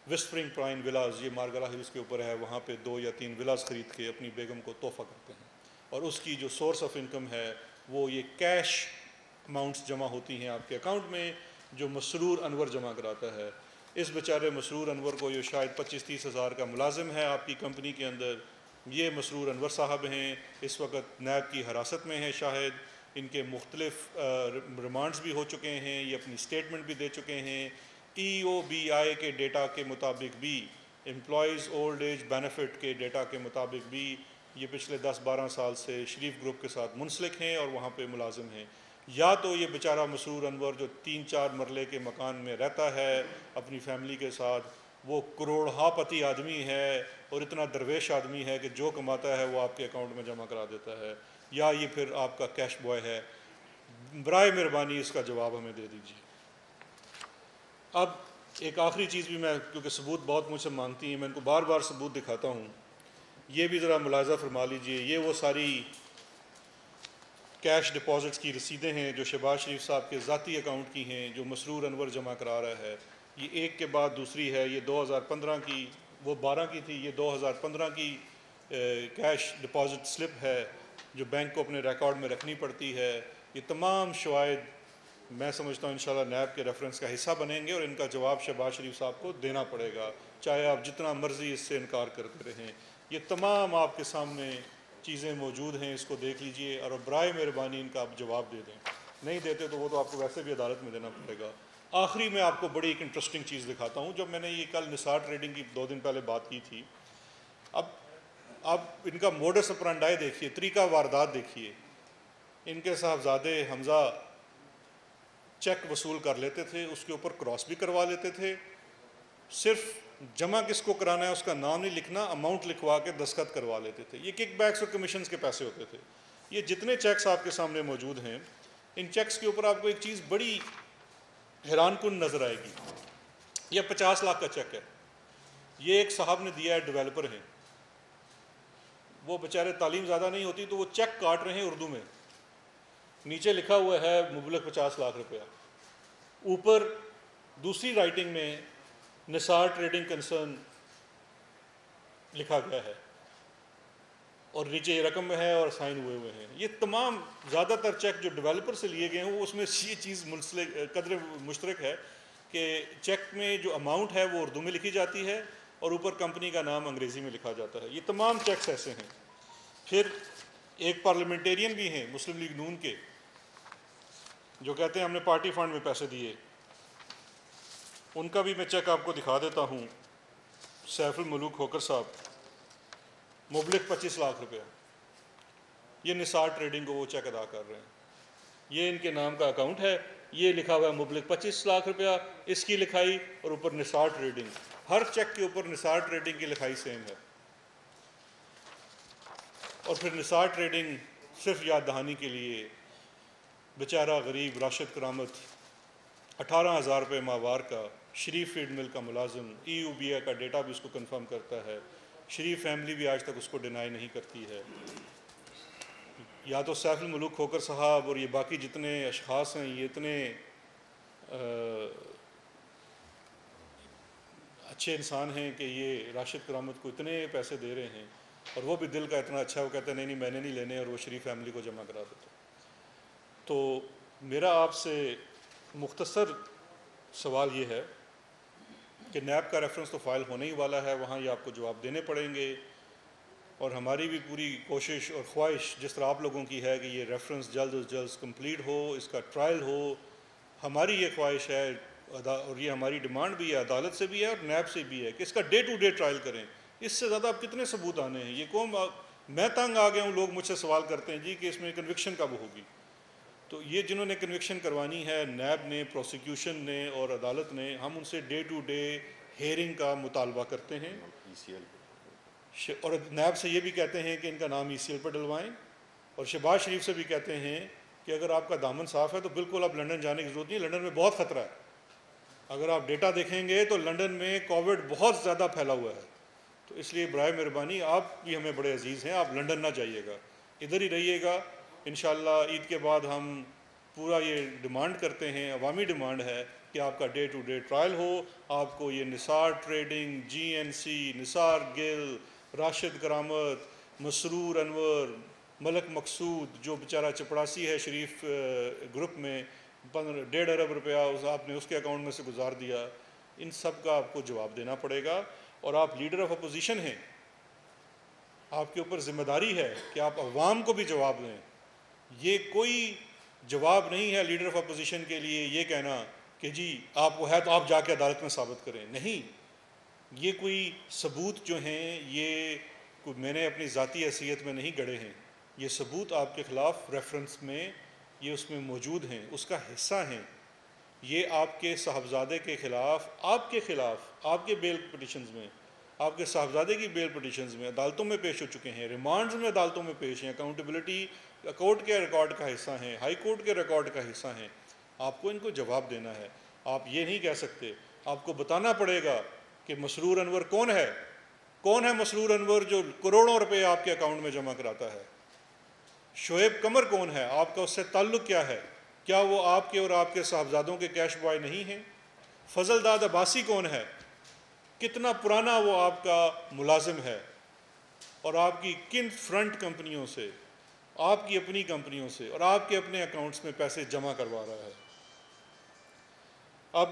وسپرنگ پرائن ولاز، یہ مارگلہ ہلز کے اوپر ہے، وہاں پہ 2 یا 3 ولاز خرید کے اپنی بیگم کو تحفہ کرتے ہیں، اور اس کی جو سورس آف انکم ہے وہ یہ کیش اماؤنٹس جمع ہوتی ہیں آپ کے اکاؤنٹ میں جو مسرور انور جمع کراتا ہے۔ اس بیچارے مسرور انور کو جو شاید 25-30 ہزار کا ملازم ہے آپ کی کمپنی کے اندر، یہ مسرور انور صاحب ہیں، اس وقت نیب کی حراست میں ہیں، شاہد ان کے مختلف ریمانڈز بھی ہو چکے ہیں، یہ اپنی سٹیٹمنٹ بھی دے چکے ہیں۔ EOBI کے ڈیٹا کے مطابق بھی، امپلائیز اولڈ ایج بینیفٹ کے ڈیٹا کے مطابق بھی یہ پچھلے 10-12 سال سے شریف گروپ کے ساتھ منسلک ہیں اور وہاں پہ ملازم ہیں۔ یا تو یہ بیچارہ مسرور انور جو 3-4 مرلے کے مکان میں رہتا ہے اپنی فیملی کے ساتھ، وہ کروڑہا پتی آدمی ہے اور اتنا درویش آدمی ہے کہ جو کماتا ہے وہ آپ کے اکاؤنٹ میں جمع کرا دیتا ہے، یا یہ پھر آپ کا کیش بوائے ہے۔ برائے مہربانی اس کا جواب ہمیں دے دیجیے۔ اب ایک آخری چیز بھی میں، کیونکہ ثبوت بہت مجھ سے مانگتی ہیں، میں ان کو بار بار ثبوت دکھاتا ہوں، یہ بھی ذرا ملاحظہ فرما لیجئے۔ یہ وہ ساری کیش ڈپازٹس کی رسیدیں ہیں جو شہباز شریف صاحب کے ذاتی اکاؤنٹ کی ہیں جو مسرور انور جمع کرا رہا ہے، یہ ایک کے بعد دوسری ہے. یہ 2015 کی، وہ 12 کی تھی، یہ 2015 کی کیش ڈپازٹ سلپ ہے جو بینک کو اپنے ریکارڈ میں رکھنی پڑتی ہے. یہ تمام شواہد میں سمجھتا ہوں انشاءاللہ نیب کے ریفرنس کا حصہ بنیں گے اور ان کا جواب شہباز شریف صاحب کو دینا پڑے گا، چاہے آپ جتنا مرضی اس سے انکار کرتے رہیں. یہ تمام آپ کے سامنے چیزیں موجود ہیں، اس کو دیکھ لیجئے اور برائے مہربانی ان کا آپ جواب دے دیں. نہیں دیتے تو وہ تو آپ کو ویسے بھی عدالت میں دینا پڑے گا. آخری میں آپ کو بڑی ایک انٹرسٹنگ چیز دکھاتا ہوں. جب میں نے یہ کل نثار ٹریڈنگ کی 2 دن پہلے بات کی تھی، اب ان کا موڈس اپرانڈائی دیکھیے، طریقہ واردات دیکھیے. ان کے صاحبزادے حمزہ چیک وصول کر لیتے تھے، اس کے اوپر کراس بھی کروا لیتے تھے، صرف جمع کس کو کرانا ہے اس کا نام نہیں لکھنا، اماؤنٹ لکھوا کے دستخط کروا لیتے تھے. یہ کک بیکس اور کمیشنز کے پیسے ہوتے تھے. یہ جتنے چیکس آپ کے سامنے موجود ہیں، ان چیکس کے اوپر آپ کو ایک چیز بڑی حیران کن نظر آئے گی. یہ 50 لاکھ کا چیک ہے. یہ ایک صاحب نے دیا ہے، ڈیولپر ہیں، وہ بیچارے تعلیم زیادہ نہیں ہوتی تو وہ چیک کاٹ رہے ہیں اردو میں. نیچے لکھا ہوا ہے مبلغ 50 لاکھ روپیہ، اوپر دوسری رائٹنگ میں نثار ٹریڈنگ کنسرن لکھا گیا ہے اور نیچے یہ رقم ہے اور سائن ہوئے ہیں. یہ تمام زیادہ تر چیک جو ڈیولپر سے لیے گئے ہیں وہ اس میں یہ چیز قدر مشترک ہے کہ چیک میں جو اماؤنٹ ہے وہ اردو میں لکھی جاتی ہے اور اوپر کمپنی کا نام انگریزی میں لکھا جاتا ہے. یہ تمام چیکس ایسے ہیں. پھر ایک پارلیمنٹیرین بھی ہیں مسلم لیگ نون کے جو کہتے ہیں ہم نے پارٹی فنڈ میں پیسے دیے. ان کا بھی میں چیک آپ کو دکھا دیتا ہوں. سیف الملوک کھوکر صاحب، مبلغ 25 لاکھ روپیہ. یہ نثار ٹریڈنگ کو وہ چیک ادا کر رہے ہیں. یہ ان کے نام کا اکاؤنٹ ہے، یہ لکھا ہوا ہے مبلغ 25 لاکھ روپیہ، اس کی لکھائی اور اوپر نثار ٹریڈنگ. ہر چیک کے اوپر نثار ٹریڈنگ کی لکھائی سیم ہے. اور پھر نثار ٹریڈنگ صرف یاد دہانی کے لیے بیچارہ غریب راشد کرامت 18,000 روپے ماہوار کا، شریف فیڈ مل کا ملازم، ای یو بی اے کا ڈیٹا بھی اس کو کنفرم کرتا ہے. شریف فیملی بھی آج تک اس کو ڈینائی نہیں کرتی ہے. یا تو سیف الملوک کھوکر صاحب اور یہ باقی جتنے اشخاص ہیں یہ اتنے اچھے انسان ہیں کہ یہ راشد کرامت کو اتنے پیسے دے رہے ہیں اور وہ بھی دل کا اتنا اچھا، وہ کہتے ہیں نہیں میں نے نہیں لینے، اور وہ شریف فیملی کو جمع کرا دیتے. تو میرا آپ سے مختصر سوال یہ ہے کہ نیب کا ریفرنس تو فائل ہونے ہی والا ہے، وہاں یہ آپ کو جواب دینے پڑیں گے. اور ہماری بھی پوری کوشش اور خواہش جس طرح آپ لوگوں کی ہے کہ یہ ریفرنس جلد از جلد کمپلیٹ ہو، اس کا ٹرائل ہو. ہماری یہ خواہش ہے اور یہ ہماری ڈیمانڈ بھی ہے، عدالت سے بھی ہے اور نیب سے بھی ہے کہ اس کا ڈے ٹو ڈے ٹرائل کریں. اس سے زیادہ آپ کتنے ثبوت آنے ہیں؟ یہ قوم، میں تنگ آ گیا ہوں. لوگ مجھ سے سوال کرتے ہیں جی کہ اس میں کنوکشن کب ہوگی. تو یہ جنہوں نے کنوکشن کروانی ہے، نیب نے، پروسیکیوشن نے اور عدالت نے، ہم ان سے ڈے ٹو ڈے ہیئرنگ کا مطالبہ کرتے ہیں. اور نیب سے یہ بھی کہتے ہیں کہ ان کا نام ای سی ایل پر ڈلوائیں. اور شہباز شریف سے بھی کہتے ہیں کہ اگر آپ کا دامن صاف ہے تو بالکل آپ لنڈن جانے کی ضرورت نہیں ہے، لنڈن میں بہت خطرہ ہے. اگر آپ ڈیٹا دیکھیں گے تو لنڈن میں کووڈ بہت زیادہ پھیلا ہوا ہے. تو اس لیے برائے مہربانی، آپ بھی ہمیں بڑے عزیز ہیں، آپ لنڈن نہ جائیے گا، ادھر ہی رہیے گا. انشاءاللہ عید کے بعد ہم پورا یہ ڈیمانڈ کرتے ہیں، عوامی ڈیمانڈ ہے کہ آپ کا ڈے ٹو ڈے ٹرائل ہو. آپ کو یہ نثار ٹریڈنگ، جی این سی، نثار گل، راشد کرامت، مسرور انور، ملک مقصود جو بیچارہ چپڑاسی ہے شریف گروپ میں، 1.5 ارب روپیہ آپ نے اس کے اکاؤنٹ میں سے گزار دیا. ان سب کا آپ کو جواب دینا پڑے گا. اور آپ لیڈر آف اپوزیشن ہیں، آپ کے اوپر ذمہ داری ہے کہ آپ عوام کو بھی جواب دیں. یہ کوئی جواب نہیں ہے لیڈر آف اپوزیشن کے لیے یہ کہنا کہ جی آپ وہ ہے تو آپ جا کے عدالت میں ثابت کریں. نہیں، یہ کوئی ثبوت جو ہیں یہ کوئی میں نے اپنی ذاتی حیثیت میں نہیں گڑھے ہیں. یہ ثبوت آپ کے خلاف ریفرنس میں یہ اس میں موجود ہیں، اس کا حصہ ہیں. یہ آپ کے صاحبزادے کے خلاف، آپ کے بیل پٹیشنز میں، آپ کے صاحبزادے کی بیل پٹیشنز میں عدالتوں میں پیش ہو چکے ہیں، ریمانڈز میں عدالتوں میں پیش ہیں. اکاؤنٹیبلٹی کورٹ کے ریکارڈ کا حصہ ہیں، ہائی کورٹ کے ریکارڈ کا حصہ ہیں. آپ کو ان کو جواب دینا ہے. آپ یہ نہیں کہہ سکتے، آپ کو بتانا پڑے گا کہ مسرور انور کون ہے. کون ہے مسرور انور جو کروڑوں روپے آپ کے اکاؤنٹ میں جمع کراتا ہے؟ شعیب قمر کون ہے؟ آپ کا اس سے تعلق کیا ہے؟ کیا وہ آپ کے اور آپ کے صاحبزادوں کے کیش بوائے نہیں ہیں؟ فضل داد عباسی کون ہے؟ کتنا پرانا وہ آپ کا ملازم ہے اور آپ کی کن فرنٹ کمپنیوں سے، آپ کی اپنی کمپنیوں سے اور آپ کے اپنے اکاؤنٹس میں پیسے جمع کروا رہا ہے؟ اب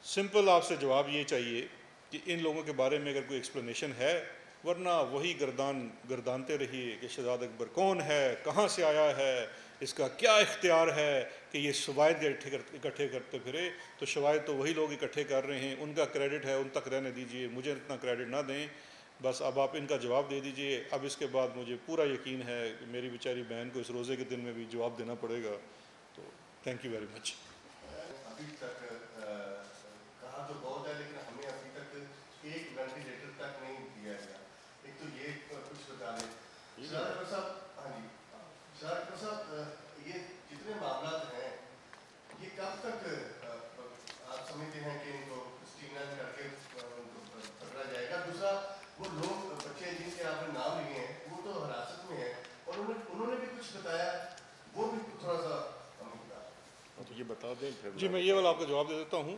سمپل آپ سے جواب یہ چاہیے کہ ان لوگوں کے بارے میں اگر کوئی ایکسپلینیشن ہے، ورنہ وہی گردانتے رہیے کہ شہزاد اکبر کون ہے، کہاں سے آیا ہے، اس کا کیا اختیار ہے کہ یہ شواہد اکٹھے کرتے پھرے. تو شواہد تو وہی لوگ اکٹھے کر رہے ہیں، ان کا کریڈٹ ہے، ان تک رہنے دیجئے، مجھے اتنا کریڈٹ نہ دیں. بس اب آپ ان کا جواب دے دیجئے. اب اس کے بعد مجھے پورا یقین ہے کہ میری بیچاری بہن کو اس روزے کے دن میں بھی جواب دینا پڑے گا. تو تھینک یو ویری مچ. ابھی تک کہا تو بہت ہے لیکن ہمیں ابھی تک ایک وینٹیلیٹر تک نہیں دیا گیا. ایک تو یہ کچھ بتا دیں شہزاد اکبر صاحب. ہاں جی شہزاد اکبر صاحب، یہ جتنے معاملات ہیں یہ کب تک آپ سمجھتے ہیں کہ ان کو اسٹریم لائن کر کے ان کو پکڑا جائے گا؟ دوسرا، وہ لوگ بچے جن کے آپ نے نام لیے ہیں وہ تو حراست میں ہیں اور انہوں نے بھی کچھ بتایا، وہ بھی تھوڑا سا تو یہ بتا دیں پھر. جی میں یہ والا آپ کو جواب دے دیتا ہوں.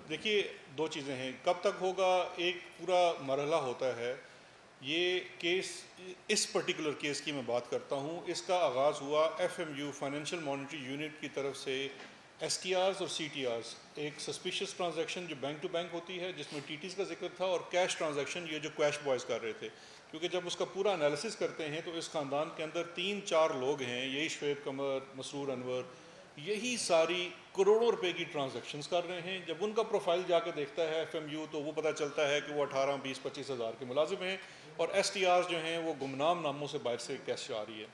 دیکھیے دو چیزیں ہیں. کب تک ہوگا؟ ایک پورا مرحلہ ہوتا ہے. یہ کیس، اس پرٹیکولر کیس کی میں بات کرتا ہوں، اس کا آغاز ہوا F M U financial monetary unit کی طرف سے ایس ٹی آرز اور سی ٹی آرز، ایک سسپیشس ٹرانزیکشن جو بینک ٹو بینک ہوتی ہے جس میں ٹی ٹیز کا ذکر تھا، اور کیش ٹرانزیکشن یہ جو کیش بوائز کر رہے تھے. کیونکہ جب اس کا پورا انالیسس کرتے ہیں تو اس خاندان کے اندر 3-4 لوگ ہیں، یہی شعیب قمر، مسرور انور، یہی ساری کروڑوں روپے کی ٹرانزیکشنز کر رہے ہیں. جب ان کا پروفائل جا کے دیکھتا ہے ایف ایم یو تو وہ پتہ چلتا ہے کہ وہ 18-20-25 ہزار کے ملازم ہیں، اور ایس ٹی آرز جو ہیں وہ گمنام ناموں سے باہر سے کیش آ رہی ہے.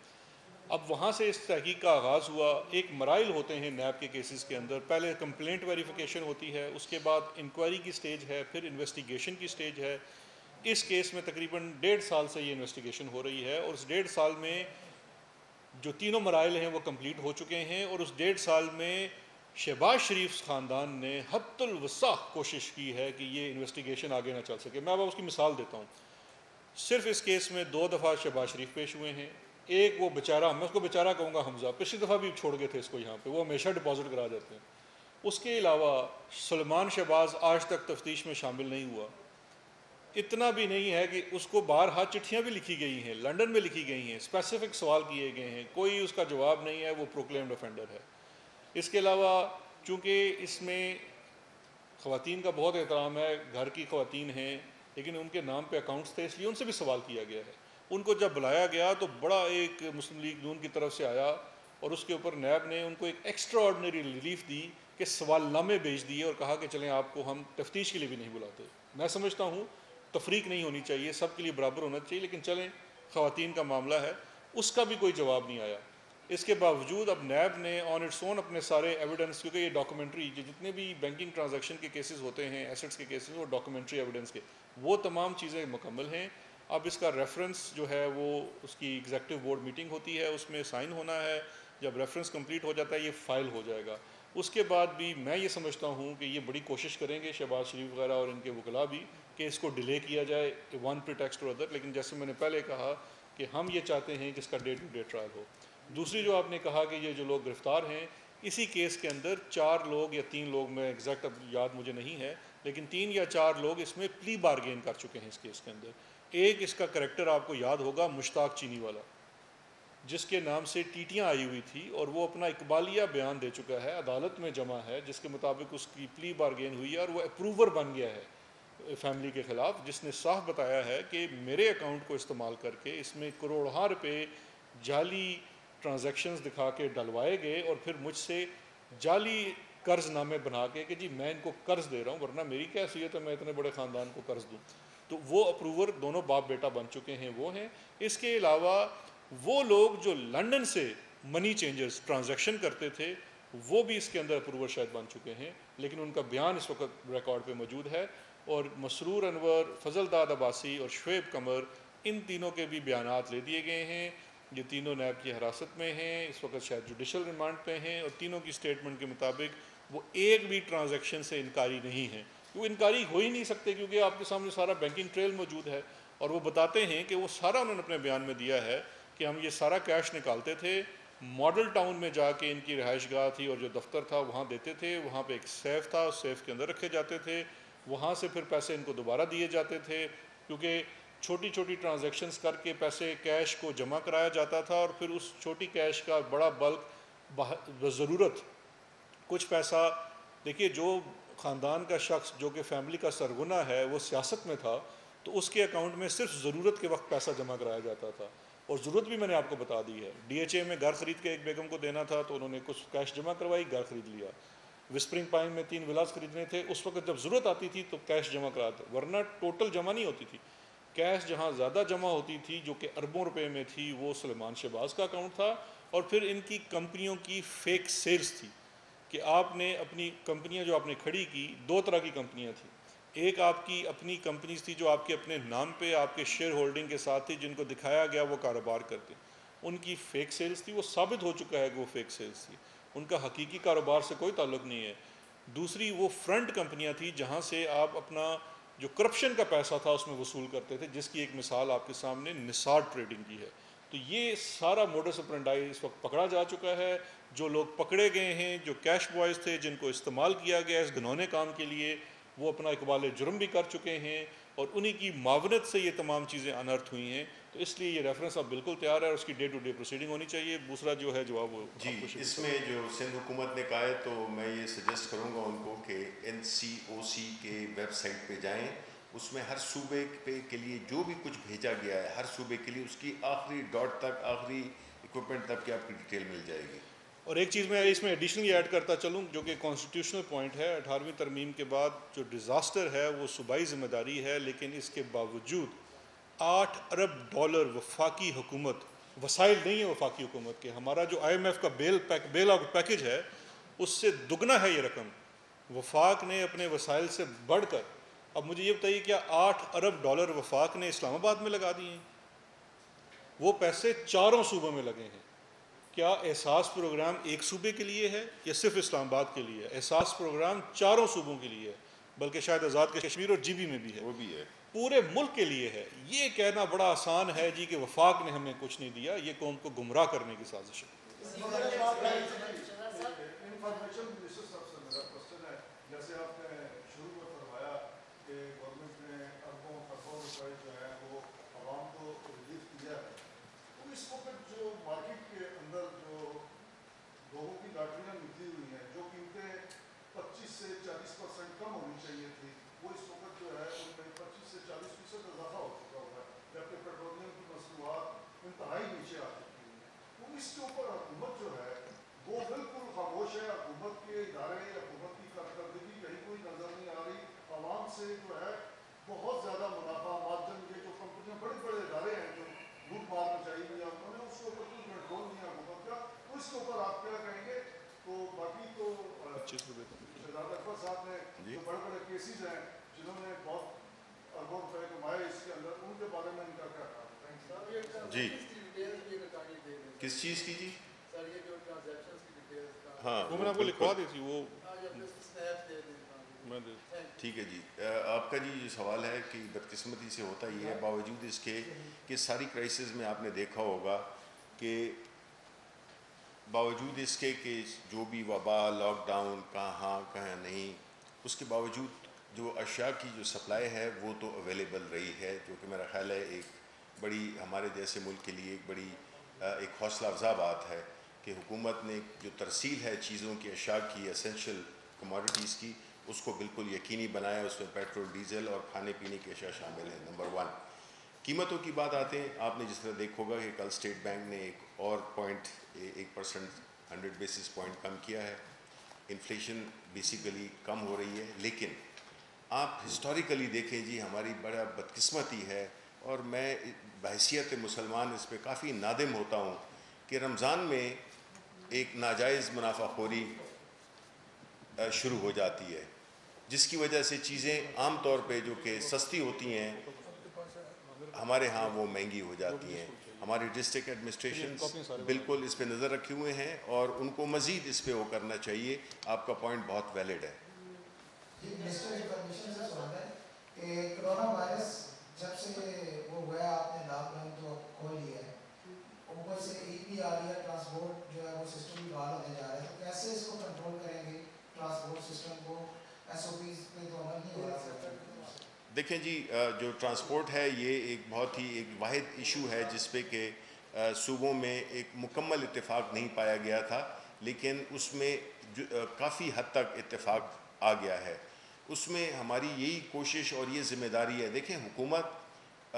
اب وہاں سے اس تحقیق کا آغاز ہوا. ایک مراحل ہوتے ہیں نیب کے کیسز کے اندر. پہلے کمپلینٹ ویریفیکیشن ہوتی ہے، اس کے بعد انکوائری کی سٹیج ہے، پھر انویسٹیگیشن کی سٹیج ہے. اس کیس میں تقریباً 1.5 سال سے یہ انویسٹیگیشن ہو رہی ہے، اور اس 1.5 سال میں جو تینوں مراحل ہیں وہ کمپلیٹ ہو چکے ہیں. اور اس 1.5 سال میں شہباز شریف خاندان نے حد الوسع کوشش کی ہے کہ یہ انویسٹیگیشن آگے نہ چل سکے. میں اب اس کی مثال دیتا ہوں. صرف اس کیس میں 2 دفعہ شہباز شریف پیش ہوئے ہیں. ایک وہ بیچارہ، میں اس کو بیچارہ کہوں گا، حمزہ، پچھلی دفعہ بھی چھوڑ گئے تھے اس کو یہاں پہ، وہ ہمیشہ ڈپازٹ کرا جاتے ہیں. اس کے علاوہ سلمان شہباز آج تک تفتیش میں شامل نہیں ہوا. اتنا بھی نہیں ہے کہ اس کو بارہا چٹھیاں بھی لکھی گئی ہیں، لنڈن میں لکھی گئی ہیں، اسپیسیفک سوال کیے گئے ہیں، کوئی اس کا جواب نہیں ہے، وہ پروکلیمڈ افینڈر ہے. اس کے علاوہ چونکہ اس میں خواتین کا بہت احترام ہے، گھر کی خواتین ہیں، لیکن ان کے نام پہ اکاؤنٹس تھے، اس لیے ان سے بھی سوال کیا گیا ہے. ان کو جب بلایا گیا تو بڑا ایک مسلم لیگ نون کی طرف سے آیا، اور اس کے اوپر نیب نے ان کو ایک ایکسٹرا آرڈنری ریلیف دی کہ سوال نامے بھیج دیے اور کہا کہ چلیں آپ کو ہم تفتیش کے لیے بھی نہیں بلاتے. میں سمجھتا ہوں تفریق نہیں ہونی چاہیے، سب کے لیے برابر ہونا چاہیے، لیکن چلیں خواتین کا معاملہ ہے. اس کا بھی کوئی جواب نہیں آیا. اس کے باوجود اب نیب نے آن اٹس اون اپنے سارے ایویڈنس، کیونکہ یہ ڈاکومنٹری جتنے بھی بینکنگ ٹرانزیکشن کے کیسز ہوتے ہیں، ایسٹس کے کیسز، وہ ڈاکومنٹری ایویڈنس کے، وہ تمام چیزیں مکمل ہیں. اب اس کا ریفرنس جو ہے وہ اس کی ایگزیکٹو بورڈ میٹنگ ہوتی ہے، اس میں سائن ہونا ہے. جب ریفرنس کمپلیٹ ہو جاتا ہے یہ فائل ہو جائے گا. اس کے بعد بھی میں یہ سمجھتا ہوں کہ یہ بڑی کوشش کریں گے شہباز شریف وغیرہ اور ان کے وکلاء بھی کہ اس کو ڈیلے کیا جائے ون پریٹیکسٹ اور ادر. لیکن جیسے میں نے پہلے کہا کہ ہم یہ چاہتے ہیں کہ اس کا ڈے ٹو ڈے ٹرائل ہو. دوسری جو آپ نے کہا کہ یہ جو لوگ گرفتار ہیں، اسی کیس کے اندر 4 لوگ یا 3 لوگ، میں ایگزیکٹ اب یاد مجھے نہیں ہے، لیکن 3 یا 4 لوگ اس میں پلی بارگین کر چکے ہیں اس کیس کے اندر. ایک اس کا کریکٹر آپ کو یاد ہوگا، مشتاق چینی والا، جس کے نام سے ٹیٹیاں آئی ہوئی تھی، اور وہ اپنا اقبالیہ بیان دے چکا ہے، عدالت میں جمع ہے، جس کے مطابق اس کی پلی بارگین ہوئی ہے، اور وہ اپروور بن گیا ہے فیملی کے خلاف، جس نے صاف بتایا ہے کہ میرے اکاؤنٹ کو استعمال کر کے اس میں کروڑہا روپے جعلی ٹرانزیکشنز دکھا کے ڈلوائے گئے، اور پھر مجھ سے جعلی قرض نامے بنا کے کہ جی میں ان کو قرض دے رہا ہوں، ورنہ میری کیا حیثیت ہے میں اتنے بڑے خاندان کو قرض دوں. تو وہ اپروور دونوں باپ بیٹا بن چکے ہیں، وہ ہیں. اس کے علاوہ وہ لوگ جو لنڈن سے منی چینجرز ٹرانزیکشن کرتے تھے، وہ بھی اس کے اندر اپروور شاید بن چکے ہیں، لیکن ان کا بیان اس وقت ریکارڈ پہ موجود ہے. اور مسرور انور، فضل داد عباسی اور شعیب قمر، ان تینوں کے بھی بیانات لے دیے گئے ہیں. یہ تینوں نیب کی حراست میں ہیں، اس وقت شاید جوڈیشل ریمانڈ پہ ہیں، اور تینوں کی سٹیٹمنٹ کے مطابق وہ ایک بھی ٹرانزیکشن سے انکاری نہیں ہیں. وہ انکاری ہو ہی نہیں سکتے کیونکہ آپ کے سامنے سارا بینکنگ ٹریل موجود ہے. اور وہ بتاتے ہیں کہ وہ سارا انہوں نے اپنے بیان میں دیا ہے کہ ہم یہ سارا کیش نکالتے تھے، ماڈل ٹاؤن میں جا کے ان کی رہائش گاہ تھی اور جو دفتر تھا وہاں دیتے تھے، وہاں پہ ایک سیف تھا، اس سیف کے اندر رکھے جاتے تھے، وہاں سے پھر پیسے ان کو دوبارہ دیے جاتے تھے، کیونکہ چھوٹی چھوٹی ٹرانزیکشنز کر کے پیسے کیش کو جمع کرایا جاتا تھا، اور پھر اس چھوٹی کیش کا بڑا بلک بضرورت کچھ پیسہ، دیکھیے جو خاندان کا شخص جو کہ فیملی کا سرغنہ ہے وہ سیاست میں تھا، تو اس کے اکاؤنٹ میں صرف ضرورت کے وقت پیسہ جمع کرایا جاتا تھا، اور ضرورت بھی میں نے آپ کو بتا دی ہے، ڈی ایچ اے میں گھر خرید کے ایک بیگم کو دینا تھا تو انہوں نے کچھ کیش جمع کروائی، گھر خرید لیا، وسپرنگ پائن میں 3 ولاز خریدنے تھے، اس وقت جب ضرورت آتی تھی تو کیش جمع کراتے، ورنہ ٹوٹل جمع نہیں ہوتی تھی۔ کیش جہاں زیادہ جمع ہوتی تھی جو کہ اربوں روپے میں تھی وہ سلیمان شہباز کا اکاؤنٹ تھا، اور پھر ان کی کمپنیوں کی فیک سیلز تھی، کہ آپ نے اپنی کمپنیاں جو آپ نے کھڑی کی، 2 طرح کی کمپنیاں تھیں، ایک آپ کی اپنی کمپنیز تھی جو آپ کے اپنے نام پہ آپ کے شیئر ہولڈنگ کے ساتھ تھی، جن کو دکھایا گیا وہ کاروبار کرتے، ان کی فیک سیلز تھی، وہ ثابت ہو چکا ہے کہ وہ فیک سیلز تھی، ان کا حقیقی کاروبار سے کوئی تعلق نہیں ہے۔ دوسری وہ فرنٹ کمپنیاں تھیں جہاں سے آپ اپنا جو کرپشن کا پیسہ تھا اس میں وصول کرتے تھے، جس کی ایک مثال آپ کے سامنے نثار ٹریڈنگ کی ہے۔ تو یہ سارا موڈس اپرینڈائی اس وقت پکڑا جا چکا ہے، جو لوگ پکڑے گئے ہیں، جو کیش بوائز تھے جن کو استعمال کیا گیا اس گھنونے کام کے لیے، وہ اپنا اقبال جرم بھی کر چکے ہیں، اور انہی کی معاونت سے یہ تمام چیزیں انرتھ ہوئی ہیں۔ تو اس لیے یہ ریفرنس اب بالکل تیار ہے اور اس کی ڈے ٹو ڈے پروسیڈنگ ہونی چاہیے۔ دوسرا جو ہے جواب وہ جی، آپ کو اس میں جو سندھ حکومت نے کہا ہے تو میں یہ سجیسٹ کروں گا ان کو کہ NCOC کے ویب سائٹ پہ جائیں، اس میں ہر صوبے پہ کے لیے جو بھی کچھ بھیجا گیا ہے ہر صوبے کے لیے اس کی آخری ڈاٹ تک، آخری اکوپمنٹ تک کی آپ کی ڈیٹیل مل جائے گی۔ اور ایک چیز میں اس میں ایڈیشنلی ایڈ کرتا چلوں جو کہ کانسٹیٹیوشنل پوائنٹ ہے، 18ویں ترمیم کے بعد جو ڈیزاسٹر ہے وہ صوبائی ذمہ داری ہے، لیکن اس کے باوجود $8 ارب وفاقی حکومت، وسائل نہیں ہے وفاقی حکومت کے، ہمارا جو IMF کا بیل آؤٹ پیکج ہے اس سے دگنا ہے یہ رقم، وفاق نے اپنے وسائل سے بڑھ کر، اب مجھے یہ بتائیے کیا $8 ارب وفاق نے اسلام آباد میں لگا دیے ہیں؟ وہ پیسے 4 صوبوں میں لگے ہیں۔ کیا احساس پروگرام ایک صوبے کے لیے ہے یا صرف اسلام آباد کے لیے ہے؟ احساس پروگرام 4 صوبوں کے لیے ہے، بلکہ شاید آزاد کشمیر اور GB میں بھی ہے، وہ بھی ہے، پورے ملک کے لیے ہے۔ یہ کہنا بڑا آسان ہے جی کہ وفاق نے ہمیں کچھ نہیں دیا، یہ قوم کو گمراہ کرنے کی سازش ہے۔ انفارمیشن منسٹر صاحب سے میرا کوشچن ہے، جیسے آپ نے شروع میں فرمایا کہ گورنمنٹ نے اربوں خربوں روپے جو ہے وہ عوام کو ریلیف دیا ہے، تو اس وقت جو مارکیٹ کے اندر جو لوگوں کی لاٹریاں نکلی ہوئی ہیں، جو قیمتیں 25 سے 40% کم ہونی چاہیے تھی، وہ اس وقت جو ہے ان میں 25 سے 40% اضافہ ہو چکا ہوا ہے، جبکہ پیٹرولیم کی مصنوعات انتہائی نیچے آ چکی ہیں۔ تو اس کے اوپر حکومت جو ہے وہ بالکل خاموش ہے، حکومت کے ادارے، حکومت کی کارکردگی کہیں کوئی نظر نہیں آ رہی، عوام سے جو ہے بہت زیادہ منافع مارجن، یہ جو کمپنیاں بڑے بڑے ادارے ہیں جو لوٹ مار مچائی ہوئی ہیں انہوں نے، اس کے اوپر کوئی کنٹرول نہیں ہے حکومت کا، تو اس کے اوپر آپ کیا کہیں گے؟ تو باقی تو شہزاد اکبر صاحب نے جی جو بڑے بڑے کیسز ہیں جنہوں نے بہت اربوں روپے کمائے اس کے اندر، ان کے بارے میں ان کا کیا کہا ہے؟ جی، کس چیز کی جی؟ ہاں وہ میں نے آپ کو لکھوا دی تھی، وہ ٹھیک ہے جی۔ آپ کا جی یہ سوال ہے کہ بدقسمتی سے ہوتا یہ ہے، باوجود اس کے کہ ساری کرائسس میں آپ نے دیکھا ہوگا کہ باوجود اس کے کہ جو بھی وبا، لاک ڈاؤن، کہاں نہیں، اس کے باوجود جو اشیاء کی جو سپلائی ہے وہ تو اویلیبل رہی ہے، جو کہ میرا خیال ہے ایک بڑی ہمارے جیسے ملک کے لیے ایک بڑی ایک حوصلہ افزا بات ہے کہ حکومت نے جو ترسیل ہے چیزوں کی، اشیاء کی، اسینشل کموڈیٹیز کی، اس کو بالکل یقینی بنایا، اس میں پیٹرول، ڈیزل اور کھانے پینے کی اشیاء شامل ہیں۔ نمبر 1 قیمتوں کی بات آتے ہیں، آپ نے جس طرح دیکھا ہوگا کہ کل اسٹیٹ بینک نے ایک اور 1% 100 بیسس پوائنٹ کم کیا ہے، انفلیشن بیسیکلی کم ہو رہی ہے، لیکن آپ ہسٹوریکلی دیکھیں جی ہماری بڑا بدقسمتی ہے، اور میں بحیثیت مسلمان اس پہ کافی نادم ہوتا ہوں کہ رمضان میں ایک ناجائز منافع خوری شروع ہو جاتی ہے، جس کی وجہ سے چیزیں عام طور پہ جو کہ سستی ہوتی ہیں ہمارے ہاں وہ مہنگی ہو جاتی ہیں۔ ہماری ڈسٹرکٹ ایڈمنسٹریشنز بالکل اس پہ نظر رکھے ہوئے ہیں اور ان کو مزید اس پہ وہ کرنا چاہیے۔ آپ کا پوائنٹ بہت ویلڈ ہے۔ جی منسٹر انفارمیشن سے سوال ہے کہ کرونا وائرس جب سے وہ ہوا ہے، آپ نے لاک ڈاؤن تو کھول لیا ہے، دیکھیں جی جو ٹرانسپورٹ ہے یہ ایک بہت ہی ایک واحد ایشو ہے جس پہ کہ صوبوں میں ایک مکمل اتفاق نہیں پایا گیا تھا، لیکن اس میں کافی حد تک اتفاق آ گیا ہے. اس میں ہماری یہی کوشش اور یہ ذمہ داری ہے. دیکھیں حکومت